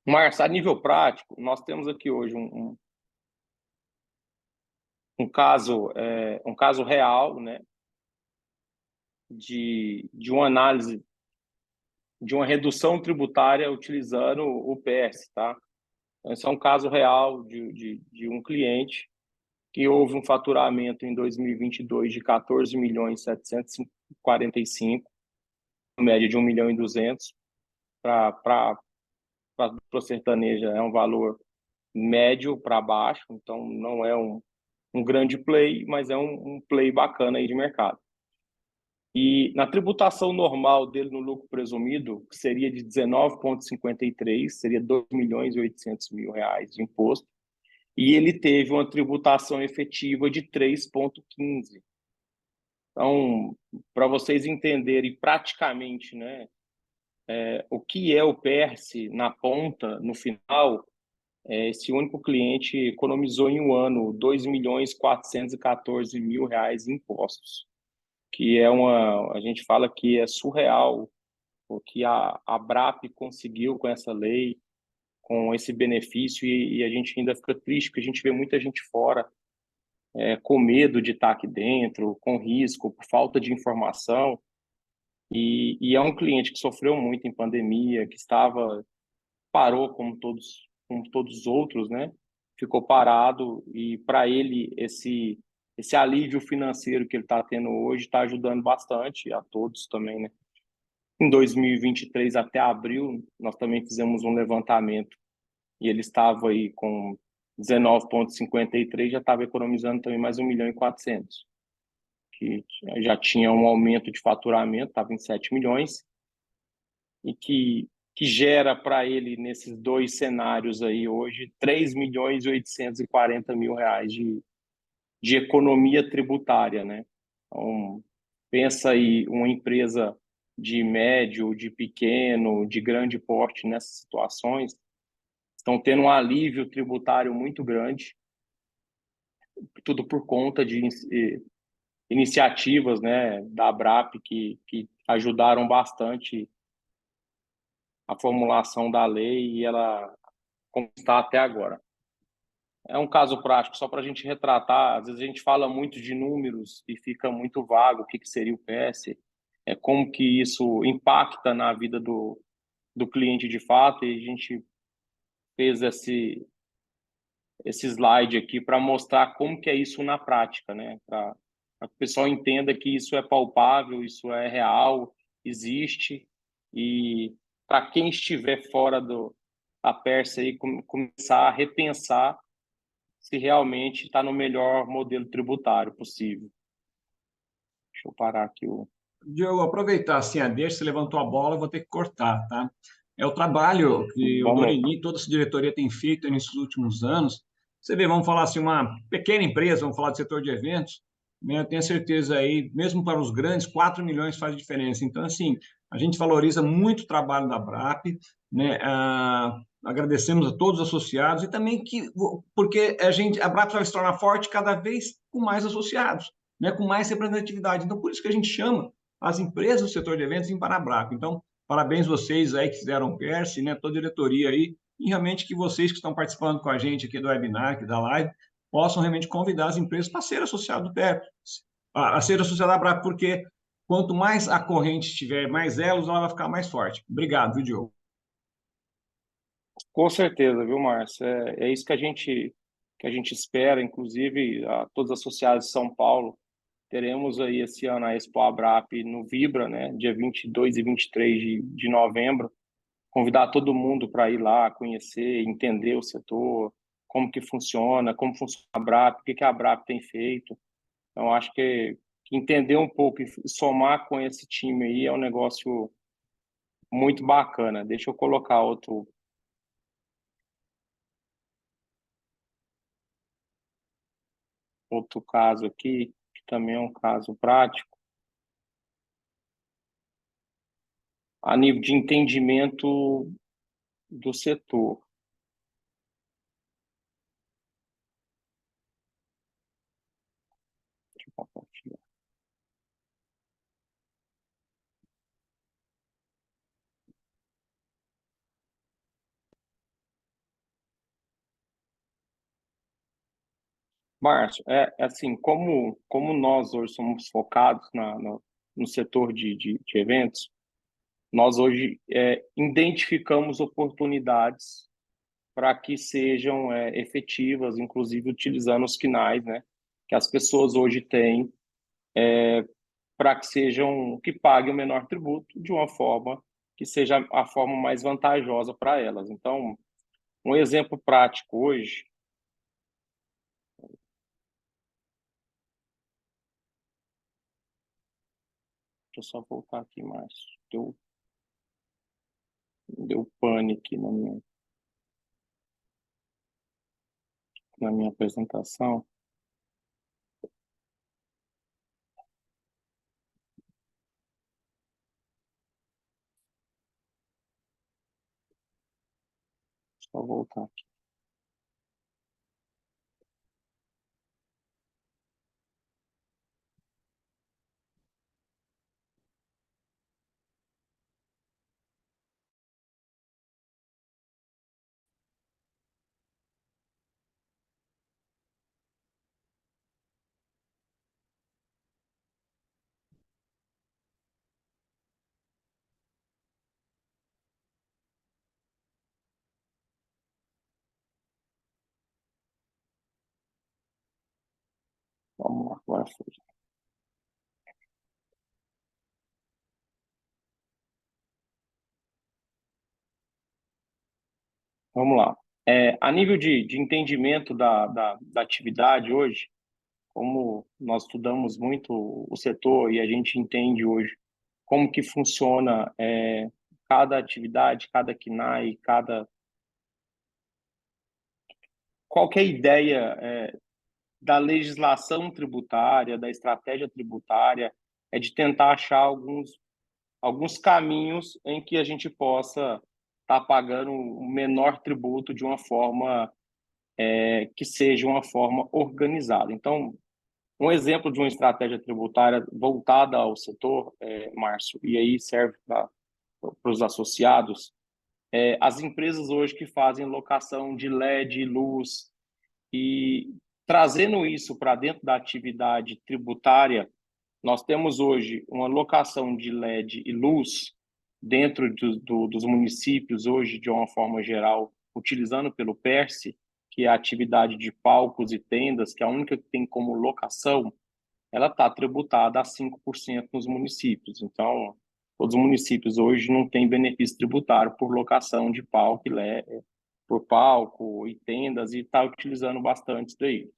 S3: Márcio, a nível prático, nós temos aqui hoje um caso real, né, de uma análise de uma redução tributária utilizando o PS, tá? Esse é um caso real de um cliente que houve um faturamento em 2022 de 14.745.000, média de 1.200.000, para o sertaneja é um valor médio para baixo, então não é um grande play, mas é um play bacana aí de mercado. E na tributação normal dele no lucro presumido, que seria de 19,53, seria 2.800.000 reais de imposto, e ele teve uma tributação efetiva de 3,15. Então, para vocês entenderem praticamente, né, o que é o PERSE na ponta, no final, esse único cliente economizou em um ano 2.414.000 reais em impostos, que a gente fala que é surreal o que a ABRAP conseguiu com essa lei, com esse benefício, e a gente ainda fica triste, porque a gente vê muita gente fora, com medo de estar aqui dentro, com risco, por falta de informação, e é um cliente que sofreu muito em pandemia, que parou como todos os outros, né? Ficou parado, e para ele esse alívio financeiro que ele está tendo hoje está ajudando bastante a todos também, né? Em 2023 até abril, nós também fizemos um levantamento e ele estava aí com 19,53, já estava economizando também mais 1.400.000, que já tinha um aumento de faturamento, estava em 7 milhões, e que gera para ele, nesses dois cenários aí hoje, 3.840.000 reais de economia tributária, né? Então, pensa aí uma empresa de médio, de pequeno, de grande porte nessas situações, estão tendo um alívio tributário muito grande, tudo por conta de iniciativas, né, da ABRAP que ajudaram bastante a formulação da lei e ela como está até agora. É um caso prático, só para a gente retratar. Às vezes a gente fala muito de números e fica muito vago o que seria o PS, como que isso impacta na vida do cliente de fato, e a gente fez esse slide aqui para mostrar como que é isso na prática, né? Para que o pessoal entenda que isso é palpável, isso é real, existe, e para quem estiver fora da Pérsia aí, começar a repensar se realmente está no melhor modelo tributário possível. Deixa eu parar aqui o...
S1: Diogo, aproveitar assim a deixa, você levantou a bola, eu vou ter que cortar, tá? É o trabalho que o
S3: Vamos.
S1: Dorini, toda essa diretoria tem feito nesses últimos anos. Você vê, vamos falar assim, uma pequena empresa, vamos falar do setor de eventos, né? Eu tenho certeza aí, mesmo para os grandes, 4 milhões faz diferença. Então, assim, a gente valoriza muito o trabalho da BRAP, né? Agradecemos a todos os associados e também porque a BRAP vai se tornar forte cada vez com mais associados, né? Com mais representatividade. Então, por isso que a gente chama as empresas do setor de eventos em para a BRAP. Então, parabéns vocês aí que fizeram o PERSE, né? Toda a diretoria aí, e realmente que vocês que estão participando com a gente aqui do webinar, aqui da live, possam realmente convidar as empresas para ser associado do PERSE, a ser associado à BRAP, porque quanto mais a corrente tiver, mais elos, ela vai ficar mais forte. Obrigado, viu, Diogo?
S3: Com certeza, viu, Márcio? É isso que a gente espera, inclusive a todos os associados de São Paulo. Teremos aí esse ano a Expo ABRAP no Vibra, né? Dia 22 e 23 de novembro. Convidar todo mundo para ir lá, conhecer, entender o setor, como que funciona a ABRAP, o que a ABRAP tem feito. Então, acho que entender um pouco e somar com esse time aí é um negócio muito bacana. Deixa eu colocar outro caso aqui, que também é um caso prático, a nível de entendimento do setor. Deixa eu compartilhar. Márcio, assim, como nós hoje somos focados no setor de eventos, nós hoje identificamos oportunidades para que sejam efetivas, inclusive utilizando os KINAIs, né, que as pessoas hoje têm, para que paguem o menor tributo de uma forma que seja a forma mais vantajosa para elas. Então, um exemplo prático hoje, Deixa eu só voltar aqui mais. Deu pane aqui na minha apresentação. Só voltar aqui. Vamos lá, agora foi. Vamos lá. A nível de entendimento da atividade hoje, como nós estudamos muito o setor e a gente entende hoje como que funciona cada atividade, cada KNAI, qualquer ideia da legislação tributária, da estratégia tributária, é de tentar achar alguns caminhos em que a gente possa estar pagando o menor tributo de uma forma que seja uma forma organizada. Então, um exemplo de uma estratégia tributária voltada ao setor, Márcio, e aí serve para os associados, as empresas hoje que fazem locação de LED, luz, e trazendo isso para dentro da atividade tributária, nós temos hoje uma locação de LED e luz dentro dos municípios, hoje, de uma forma geral, utilizando pelo PERSE, que é a atividade de palcos e tendas, que é a única que tem como locação, ela está tributada a 5% nos municípios. Então, todos os municípios hoje não têm benefício tributário por locação de palco, por palco e tendas, e está utilizando bastante isso daí.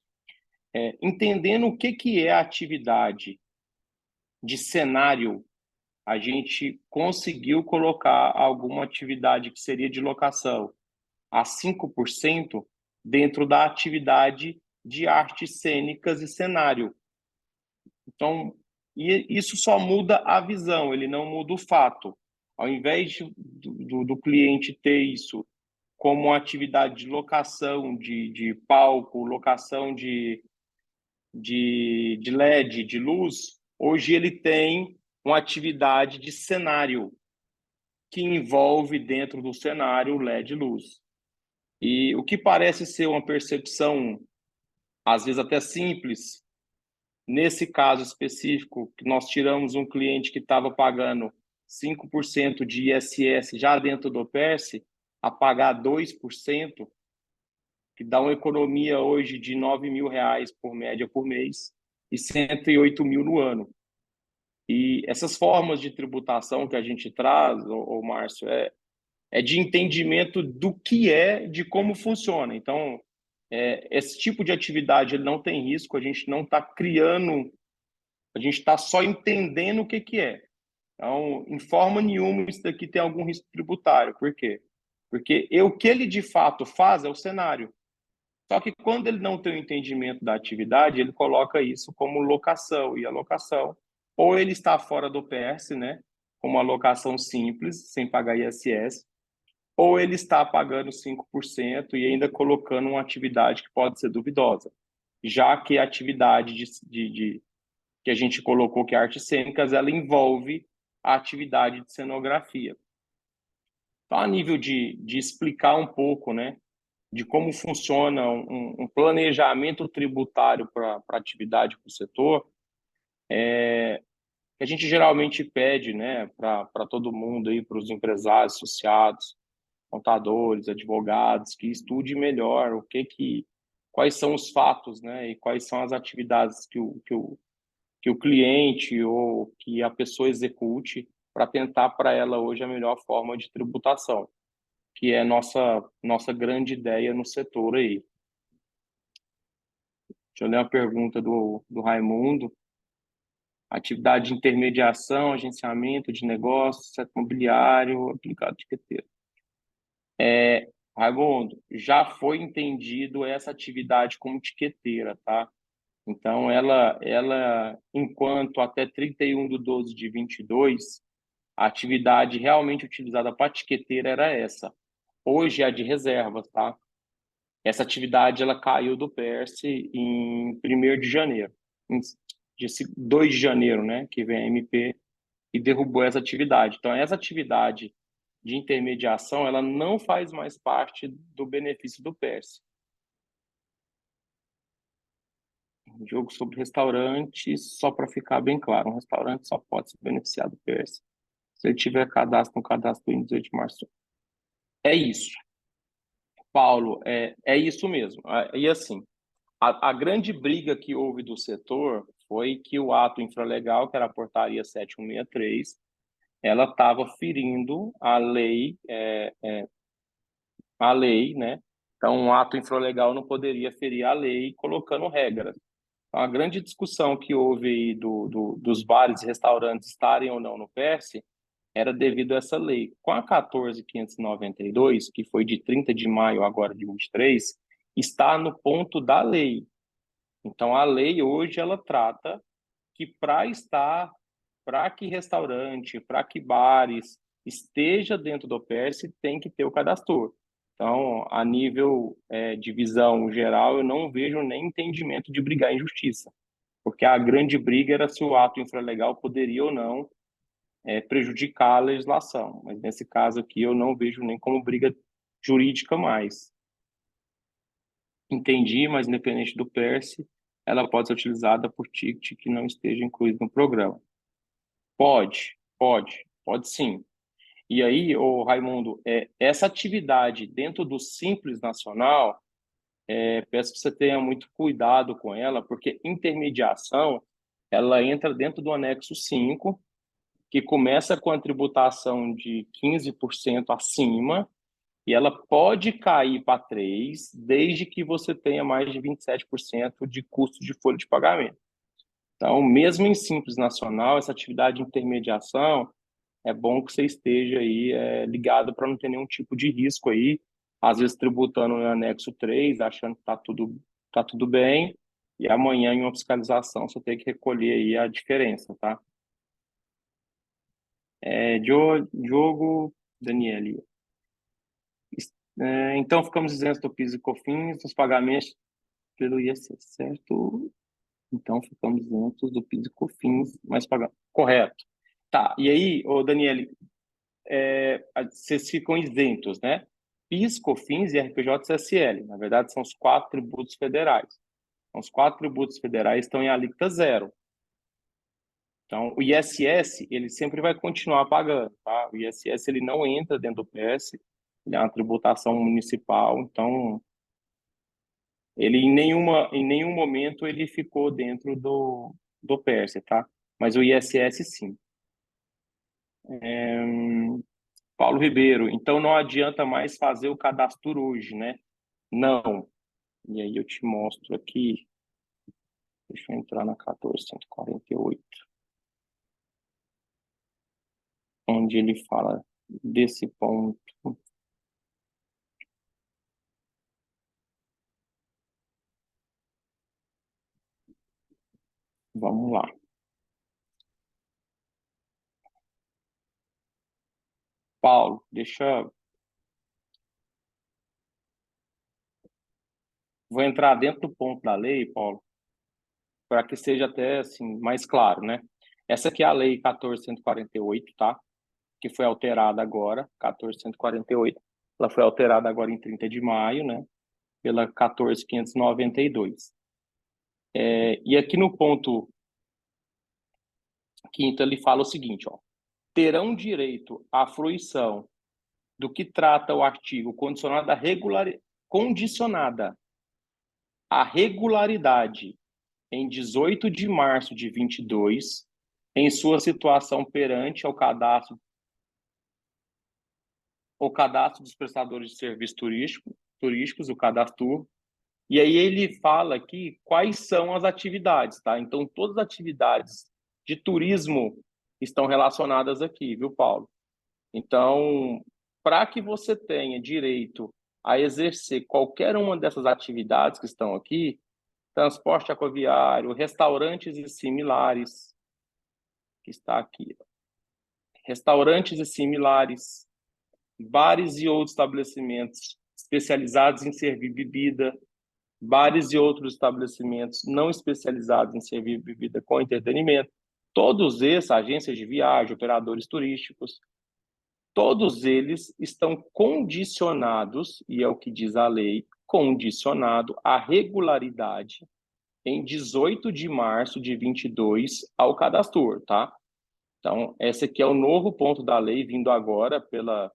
S3: Entendendo o que é a atividade de cenário, a gente conseguiu colocar alguma atividade que seria de locação a 5% dentro da atividade de artes cênicas e cenário. Então, isso só muda a visão, ele não muda o fato. Ao invés do cliente ter isso como uma atividade de locação de palco, locação de LED, de luz, hoje ele tem uma atividade de cenário que envolve dentro do cenário LED e luz. E o que parece ser uma percepção, às vezes até simples, nesse caso específico, que nós tiramos um cliente que estava pagando 5% de ISS já dentro do PERSE, a pagar 2%, que dá uma economia hoje de R$ 9.000 por média por mês e 108 mil no ano. E essas formas de tributação que a gente traz, Márcio, é de entendimento do que de como funciona. Então, esse tipo de atividade ele não tem risco, a gente não está criando, a gente está só entendendo o que é. Então, em forma nenhuma, isso daqui tem algum risco tributário. Por quê? Porque o que ele de fato faz é o cenário. Só que quando ele não tem o entendimento da atividade, ele coloca isso como locação. E a locação, ou ele está fora do PERSE, né, como uma locação simples, sem pagar ISS, ou ele está pagando 5% e ainda colocando uma atividade que pode ser duvidosa. Já que a atividade que a gente colocou, que é artes cênicas, ela envolve a atividade de cenografia. Então, a nível de explicar um pouco, né, de como funciona um planejamento tributário para a atividade para o setor, que a gente geralmente pede, né, para todo mundo, para os empresários, associados, contadores, advogados, que estude melhor quais são os fatos, né, e quais são as atividades que o cliente ou que a pessoa execute para tentar para ela hoje a melhor forma de tributação, que é nossa grande ideia no setor aí. Deixa eu ler uma pergunta do Raimundo. atividade de intermediação, agenciamento de negócios, setor imobiliário, aplicado etiqueteiro. Raimundo, já foi entendido essa atividade como etiqueteira, tá? Então, enquanto até 31/12/22, a atividade realmente utilizada para etiqueteira era essa. Hoje é a de reservas, tá? Essa atividade ela caiu do PERSE em 1º de janeiro, em 2 de janeiro, né? Que vem a MP e derrubou essa atividade. Então, essa atividade de intermediação, ela não faz mais parte do benefício do PERSE. Jogo sobre restaurantes, só para ficar bem claro, um restaurante só pode se beneficiar do PERSE se ele tiver cadastro no cadastro em 18 de março. É isso. Paulo, é isso mesmo. E assim, a grande briga que houve do setor foi que o ato infralegal, que era a portaria 7163, ela estava ferindo a lei, né? Então, um ato infralegal não poderia ferir a lei colocando regras. Então, a grande discussão que houve aí dos bares e restaurantes estarem ou não no PERSE era devido a essa lei. Com a 14.592, que foi de 30 de maio agora de 23, está no ponto da lei. Então, a lei hoje ela trata que para que restaurante, para que bares esteja dentro do PERSE, tem que ter o cadastro. Então, a nível de visão geral, eu não vejo nem entendimento de brigar em justiça, porque a grande briga era se o ato infralegal poderia ou não prejudicar a legislação. Mas nesse caso aqui, eu não vejo nem como briga jurídica mais. Entendi, mas independente do PERSE, ela pode ser utilizada por ticket que não esteja incluído no programa. Pode sim. E aí, Raimundo, essa atividade dentro do Simples Nacional, peço que você tenha muito cuidado com ela, porque intermediação, ela entra dentro do anexo 5, que começa com a tributação de 15% acima, e ela pode cair para 3%, desde que você tenha mais de 27% de custo de folha de pagamento. Então, mesmo em Simples Nacional, essa atividade de intermediação, é bom que você esteja aí ligado para não ter nenhum tipo de risco aí, às vezes tributando no anexo 3, achando que tá tudo bem, e amanhã em uma fiscalização você tem que recolher aí a diferença, tá? Diogo Daniele. Então, ficamos isentos do PIS e COFINS nos pagamentos pelo ISS, certo? Então, ficamos isentos do PIS e COFINS, mas pagamos. Correto. Tá, e aí, Daniele, vocês ficam isentos, né? PIS, COFINS e RPJ e CSL. Na verdade, são os 4 tributos federais. Então, os 4 tributos federais estão em alíquota zero. Então, o ISS, ele sempre vai continuar pagando, tá? O ISS, ele não entra dentro do PS, ele é uma tributação municipal, então, ele em nenhum momento ele ficou dentro do PS, tá? Mas o ISS, sim. Paulo Ribeiro, então não adianta mais fazer o cadastro hoje, né? Não. E aí eu te mostro aqui, deixa eu entrar na 14.148. Onde ele fala desse ponto. Vamos lá. Paulo, vou entrar dentro do ponto da lei, Paulo, para que seja até assim mais claro, né? Essa aqui é a lei 14.148, tá? Que foi alterada agora, 14.148. Ela foi alterada agora em 30 de maio, né? Pela 14.592. E aqui no ponto 5º, ele fala o seguinte, ó. Terão direito à fruição do que trata o artigo condicionada à regularidade em 18 de março de 22, em sua situação perante o cadastro dos prestadores de serviços turísticos, o cadastro. E aí ele fala aqui quais são as atividades, tá? Então, todas as atividades de turismo estão relacionadas aqui, viu, Paulo? Então, para que você tenha direito a exercer qualquer uma dessas atividades que estão aqui, transporte aquaviário, restaurantes e similares, que está aqui, restaurantes e similares, bares e outros estabelecimentos especializados em servir bebida, bares e outros estabelecimentos não especializados em servir bebida com entretenimento, todos esses, agências de viagem, operadores turísticos, todos eles estão condicionados, e é o que diz a lei, condicionado à regularidade em 18 de março de 22 ao cadastro, tá? Então, esse aqui é o novo ponto da lei, vindo agora pela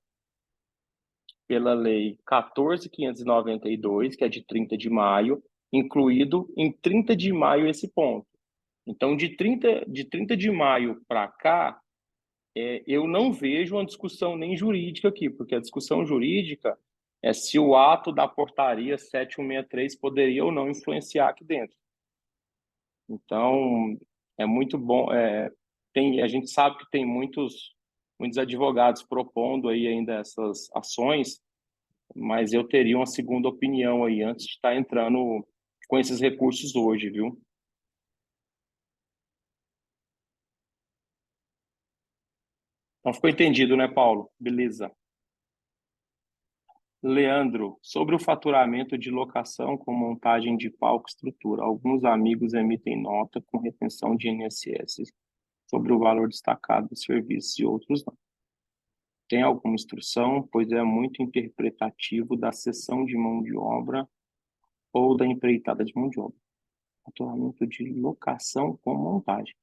S3: lei 14.592, que é de 30 de maio, incluído em 30 de maio esse ponto. Então, de 30 de maio para cá, eu não vejo uma discussão nem jurídica aqui, porque a discussão jurídica é se o ato da portaria 7163 poderia ou não influenciar aqui dentro. Então, é muito bom. A gente sabe que tem muitos advogados propondo aí ainda essas ações, mas eu teria uma segunda opinião aí antes de estar entrando com esses recursos hoje, viu? Então ficou entendido, né, Paulo? Beleza. Leandro, sobre o faturamento de locação com montagem de palco e estrutura, alguns amigos emitem nota com retenção de INSS sobre o valor destacado dos serviços e outros não. Tem alguma instrução, pois é muito interpretativo da cessão de mão de obra ou da empreitada de mão de obra. Faturamento de locação com montagem.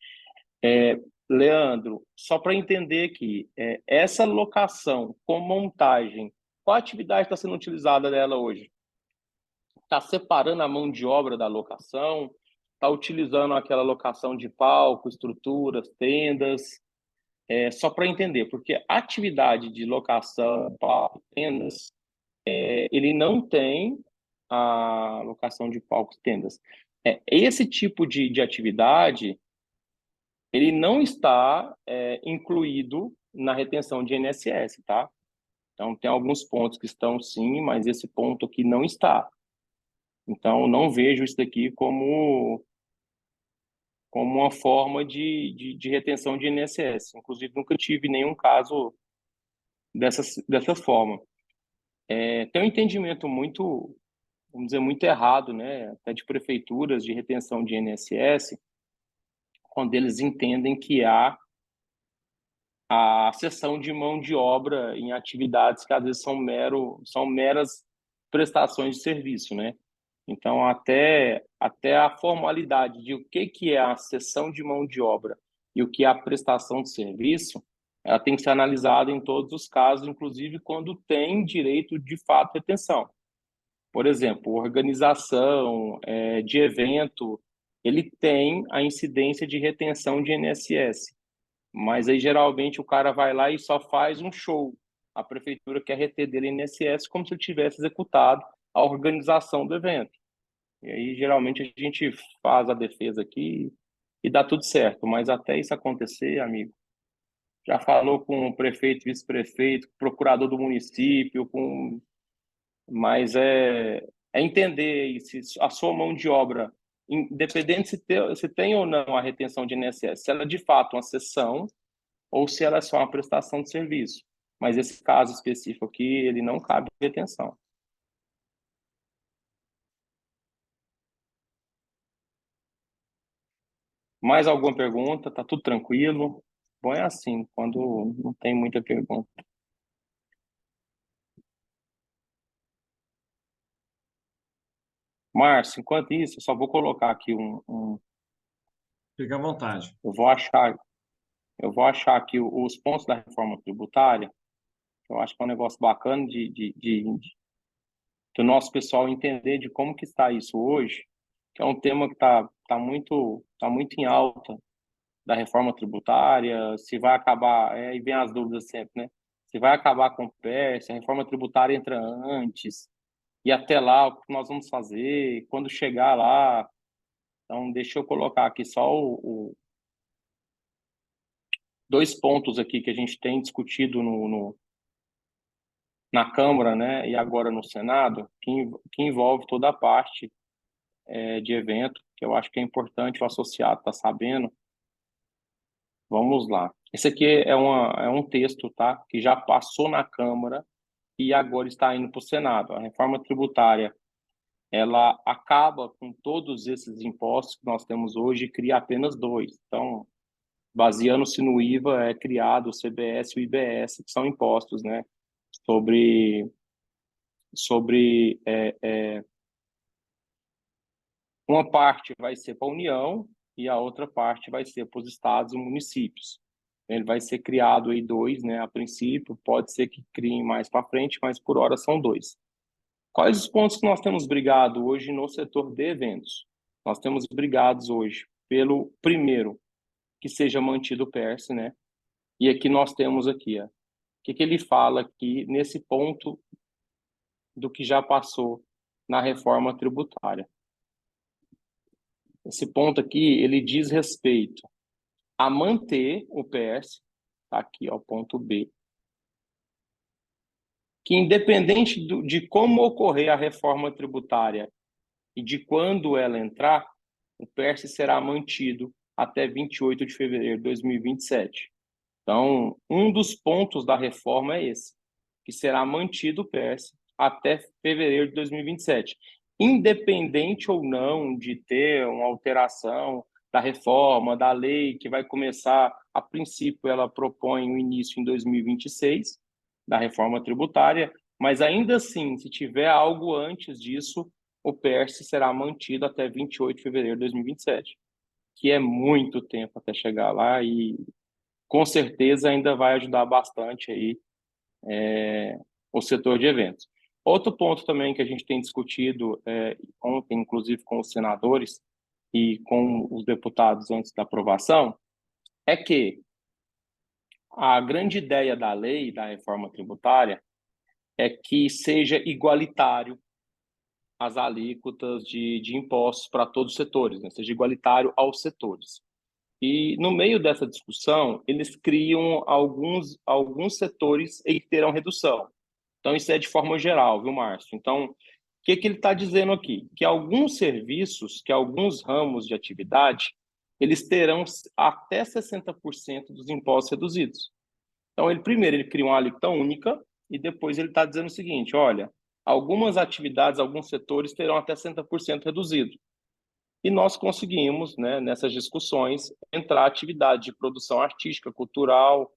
S3: Leandro, só para entender aqui, essa locação com montagem, qual atividade está sendo utilizada dela hoje? Está separando a mão de obra da locação? Está utilizando aquela locação de palco, estruturas, tendas? Só para entender, porque a atividade de locação, palco, tendas, ele não tem a locação de palcos, tendas. Esse tipo de atividade, ele não está incluído na retenção de INSS, tá? Então, tem alguns pontos que estão sim, mas esse ponto aqui não está. Então, não vejo isso daqui como uma forma de retenção de INSS. Inclusive, nunca tive nenhum caso dessa forma. Tem um entendimento muito, vamos dizer, muito errado, né? Até de prefeituras de retenção de INSS, quando eles entendem que há a cessão de mão de obra em atividades que às vezes são meras prestações de serviço, né? Então, até a formalidade de o que é a cessão de mão de obra e o que é a prestação de serviço, ela tem que ser analisada em todos os casos, inclusive quando tem direito de fato de retenção. Por exemplo, organização de evento, ele tem a incidência de retenção de INSS. Mas aí, geralmente, o cara vai lá e só faz um show. A prefeitura quer reter dele INSS como se ele tivesse executado a organização do evento. E aí, geralmente, a gente faz a defesa aqui e dá tudo certo. Mas até isso acontecer, amigo, já falou com o prefeito, vice-prefeito, procurador do município, mas é entender se a sua mão de obra, independente se tem ou não a retenção de INSS, se ela é de fato uma cessão ou se ela é só uma prestação de serviço. Mas esse caso específico aqui, ele não cabe retenção. Mais alguma pergunta? Tá tudo tranquilo? Bom, é assim, quando não tem muita pergunta. Márcio, enquanto isso, eu só vou colocar aqui
S1: Fica à vontade.
S3: Eu vou achar aqui os pontos da reforma tributária. Eu acho que é um negócio bacana do nosso pessoal entender de como que está isso hoje, que é um tema que tá muito em alta da reforma tributária, se vai acabar, e vem as dúvidas sempre, né? Se vai acabar com o PER, se a reforma tributária entra antes, e até lá, o que nós vamos fazer, quando chegar lá. Então, deixa eu colocar aqui só dois pontos aqui que a gente tem discutido na Câmara, né, e agora no Senado, que envolve toda a parte de evento, que eu acho que é importante o associado estar sabendo. Vamos lá. Esse aqui é um texto, tá, que já passou na Câmara e agora está indo para o Senado. A reforma tributária, ela acaba com todos esses impostos que nós temos hoje e cria apenas dois. Então, baseando-se no IVA, é criado o CBS e o IBS, que são impostos, né, sobre uma parte vai ser para a União e a outra parte vai ser para os estados e municípios. Ele vai ser criado aí dois, né, a princípio, pode ser que criem mais para frente, mas por hora são dois. Quais os pontos que nós temos brigado hoje no setor de eventos? Nós temos brigados hoje pelo primeiro, que seja mantido o PERSE, né? E aqui nós temos aqui, ó, o que ele fala aqui nesse ponto do que já passou na reforma tributária. Esse ponto aqui, ele diz respeito a manter o PERSE, tá aqui, ó, ponto B, que independente de como ocorrer a reforma tributária e de quando ela entrar, o PERSE será mantido até 28 de fevereiro de 2027. Então, um dos pontos da reforma é esse, que será mantido o PERSE até fevereiro de 2027. Independente ou não de ter uma alteração da reforma, da lei, que vai começar, a princípio ela propõe o início em 2026, da reforma tributária, mas ainda assim, se tiver algo antes disso, o PERSE será mantido até 28 de fevereiro de 2027, que é muito tempo até chegar lá e com certeza ainda vai ajudar bastante aí o setor de eventos. Outro ponto também que a gente tem discutido ontem, inclusive com os senadores e com os deputados antes da aprovação, é que a grande ideia da lei, da reforma tributária, é que seja igualitário as alíquotas de impostos para todos os setores, né? Seja igualitário aos setores. E no meio dessa discussão, eles criam alguns setores que terão redução. Então, isso é de forma geral, viu, Márcio? Então, o que ele está dizendo aqui? Que alguns serviços, que alguns ramos de atividade, eles terão até 60% dos impostos reduzidos. Então, primeiro, ele cria uma alíquota única e depois ele está dizendo o seguinte, olha, algumas atividades, alguns setores terão até 60% reduzido. E nós conseguimos, né, nessas discussões, entrar atividade de produção artística, cultural,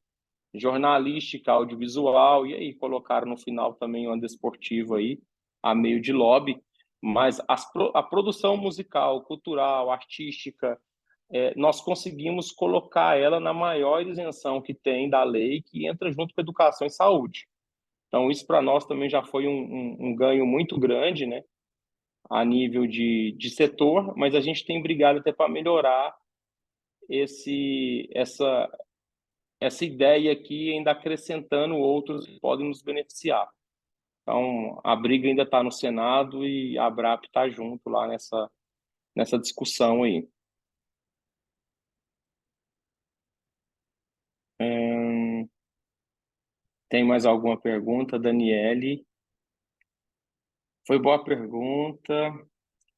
S3: jornalística, audiovisual, e aí colocaram no final também uma desportiva aí, a meio de lobby, mas a produção musical, cultural, artística, nós conseguimos colocar ela na maior isenção que tem da lei, que entra junto com a educação e saúde. Então, isso para nós também já foi um ganho muito grande, né, a nível de setor, mas a gente tem brigado até para melhorar essa ideia aqui, ainda acrescentando outros que podem nos beneficiar. Então, a briga ainda está no Senado e a ABRAP está junto lá nessa discussão aí. Tem mais alguma pergunta, Daniele? Foi boa pergunta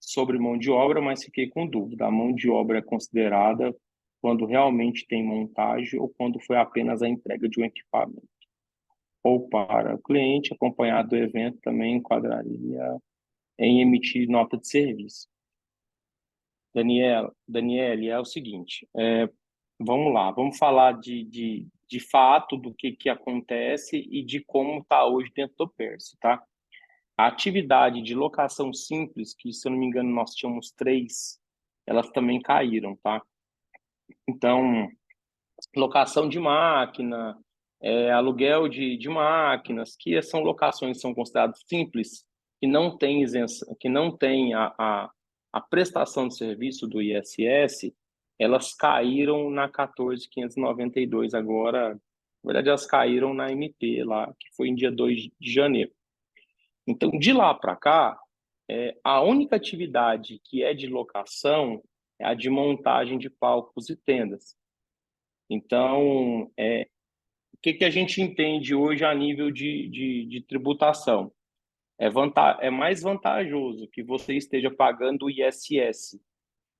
S3: sobre mão de obra, mas fiquei com dúvida. A mão de obra é considerada quando realmente tem montagem ou quando foi apenas a entrega de um equipamento? Ou para o cliente, acompanhado do evento, também enquadraria em emitir nota de serviço. Daniele, é o seguinte, vamos lá, vamos falar de fato do que acontece e de como está hoje dentro do PERSE, tá? A atividade de locação simples, que se eu não me engano nós tínhamos 3, elas também caíram, tá? Então, locação de máquina, aluguel de máquinas, que são locações que são consideradas simples, que não tem isenção, que não tem a prestação de serviço do ISS, elas caíram na 14.592 agora, na verdade elas caíram na MP lá, que foi em dia 2 de janeiro. Então, de lá para cá, a única atividade que é de locação é a de montagem de palcos e tendas. Então, o que a gente entende hoje a nível de tributação? É mais vantajoso que você esteja pagando o ISS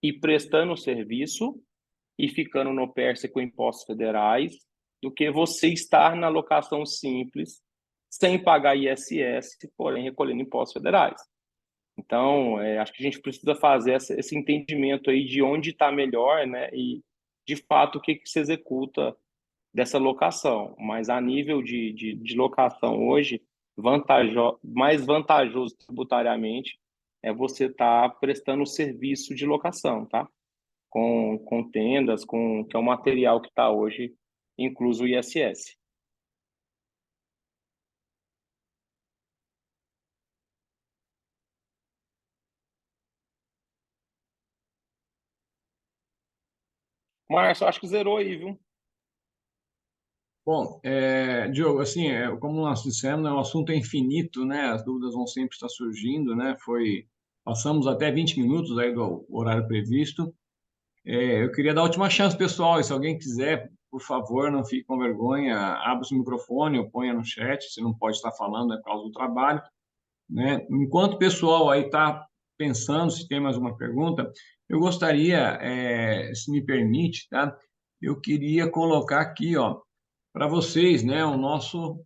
S3: e prestando o serviço e ficando no PERSE com impostos federais, do que você estar na locação simples, sem pagar ISS, porém recolhendo impostos federais. Então, acho que a gente precisa fazer esse entendimento aí de onde está melhor, né? E, de fato, o que se executa dessa locação. Mas a nível de locação hoje, mais vantajoso tributariamente é você estar prestando o serviço de locação, tá? Com tendas, que é o material que está hoje incluso o ISS. Márcio, acho que zerou aí, viu?
S1: Bom, Diogo, assim, como nós dissemos, né, o assunto é infinito, né? As dúvidas vão sempre estar surgindo, né? Passamos até 20 minutos aí do horário previsto. Eu queria dar a última chance, pessoal, e se alguém quiser, por favor, não fique com vergonha, abra o seu microfone ou ponha no chat, se não pode estar falando, é por causa do trabalho, né? Enquanto o pessoal aí está pensando se tem mais uma pergunta, eu gostaria, se me permite, tá? Eu queria colocar aqui, ó, para vocês, né, o nosso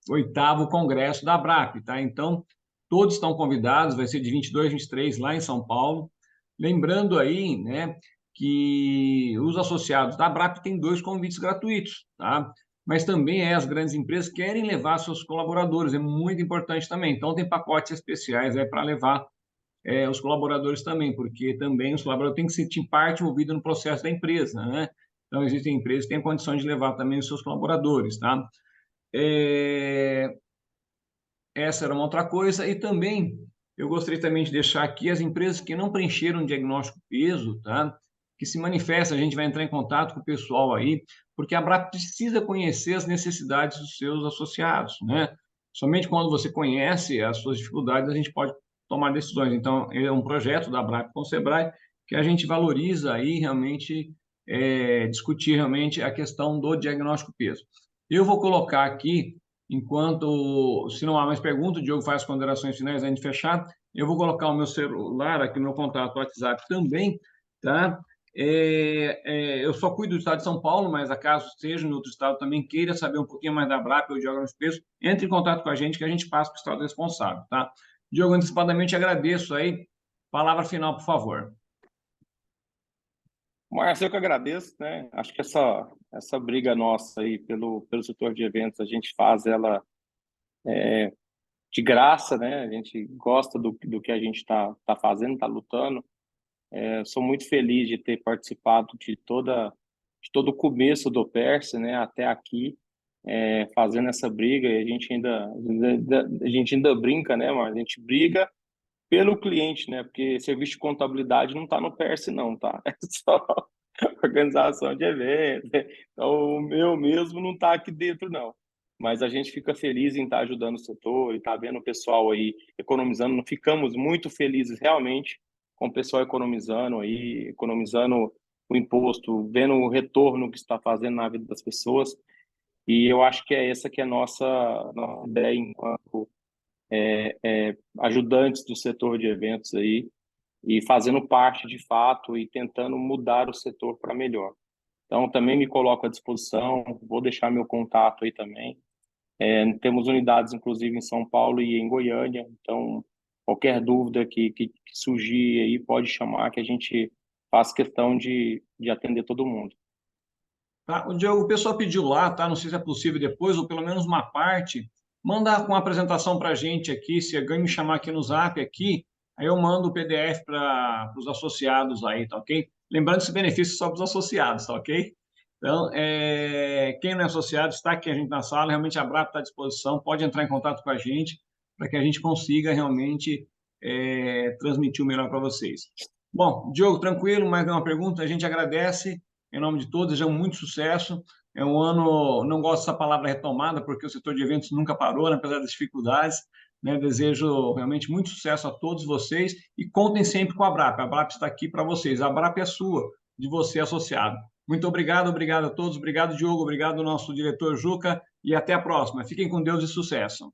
S1: 8º congresso da ABRAP, tá? Então, todos estão convidados, vai ser de 22 a 23 lá em São Paulo. Lembrando aí, né, que os associados da ABRAP têm 2 convites gratuitos, tá? Mas também as grandes empresas querem levar seus colaboradores, é muito importante também. Então, tem pacotes especiais aí para levar os colaboradores também, porque também os colaboradores têm que sentir parte envolvida no processo da empresa, né? Então, existem empresas que têm condições de levar também os seus colaboradores, tá? Essa era uma outra coisa. E também, eu gostaria também de deixar aqui as empresas que não preencheram o diagnóstico peso, tá? Que se manifesta, a gente vai entrar em contato com o pessoal aí, porque a ABRAP precisa conhecer as necessidades dos seus associados, né? Somente quando você conhece as suas dificuldades, a gente pode tomar decisões. Então, é um projeto da ABRAP com o SEBRAE que a gente valoriza aí realmente, discutir realmente a questão do diagnóstico peso. Eu vou colocar aqui, enquanto, se não há mais perguntas, o Diogo faz as considerações finais antes de fechar, eu vou colocar o meu celular aqui, no meu contato WhatsApp também, tá? Eu só cuido do estado de São Paulo, mas acaso seja em outro estado também queira saber um pouquinho mais da ABRAP ou de diagnóstico peso, entre em contato com a gente que a gente passa para o estado responsável, tá? Diogo, antecipadamente agradeço aí. Palavra final, por favor.
S3: Márcio, eu que agradeço, né? Acho que essa briga nossa aí pelo setor de eventos, a gente faz ela de graça, né? A gente gosta do que a gente está fazendo, está lutando. Sou muito feliz de ter participado de todo o começo do PERSE, né? Até aqui, fazendo essa briga, e a gente ainda brinca, né? Mas a gente briga pelo cliente, né? Porque serviço de contabilidade não está no PERSE, não, tá? É só organização de eventos, né? Então, o meu mesmo não está aqui dentro, não. Mas a gente fica feliz em estar ajudando o setor e estar vendo o pessoal aí economizando. Ficamos muito felizes, realmente, com o pessoal economizando aí, economizando o imposto, vendo o retorno que está fazendo na vida das pessoas. E eu acho que é essa que é a nossa ideia enquanto ajudantes do setor de eventos aí, e fazendo parte de fato e tentando mudar o setor para melhor. Então, também me coloco à disposição, vou deixar meu contato aí também. Temos unidades, inclusive, em São Paulo e em Goiânia, então, qualquer dúvida que surgir aí, pode chamar, que a gente faz questão de atender todo mundo.
S1: Tá? O Diogo, o pessoal pediu lá, tá? Não sei se é possível depois, ou pelo menos uma parte, mandar com a apresentação para a gente aqui, se alguém me chamar aqui no Zap, aqui, aí eu mando o PDF para os associados aí, tá ok? Lembrando que esse benefício é só para os associados, tá ok? Então, quem não é associado, está aqui a gente na sala, realmente a ABRAP está à disposição, pode entrar em contato com a gente, para que a gente consiga realmente transmitir o melhor para vocês. Bom, Diogo, tranquilo, mais uma pergunta, a gente agradece, em nome de todos, desejo muito sucesso. É um ano, não gosto dessa palavra retomada, porque o setor de eventos nunca parou, né, apesar das dificuldades, né? Desejo realmente muito sucesso a todos vocês e contem sempre com a ABRAP. A ABRAP está aqui para vocês. A ABRAP é sua, de você associado. Muito obrigado, obrigado a todos. Obrigado, Diogo. Obrigado, nosso diretor Juca. E até a próxima. Fiquem com Deus e sucesso.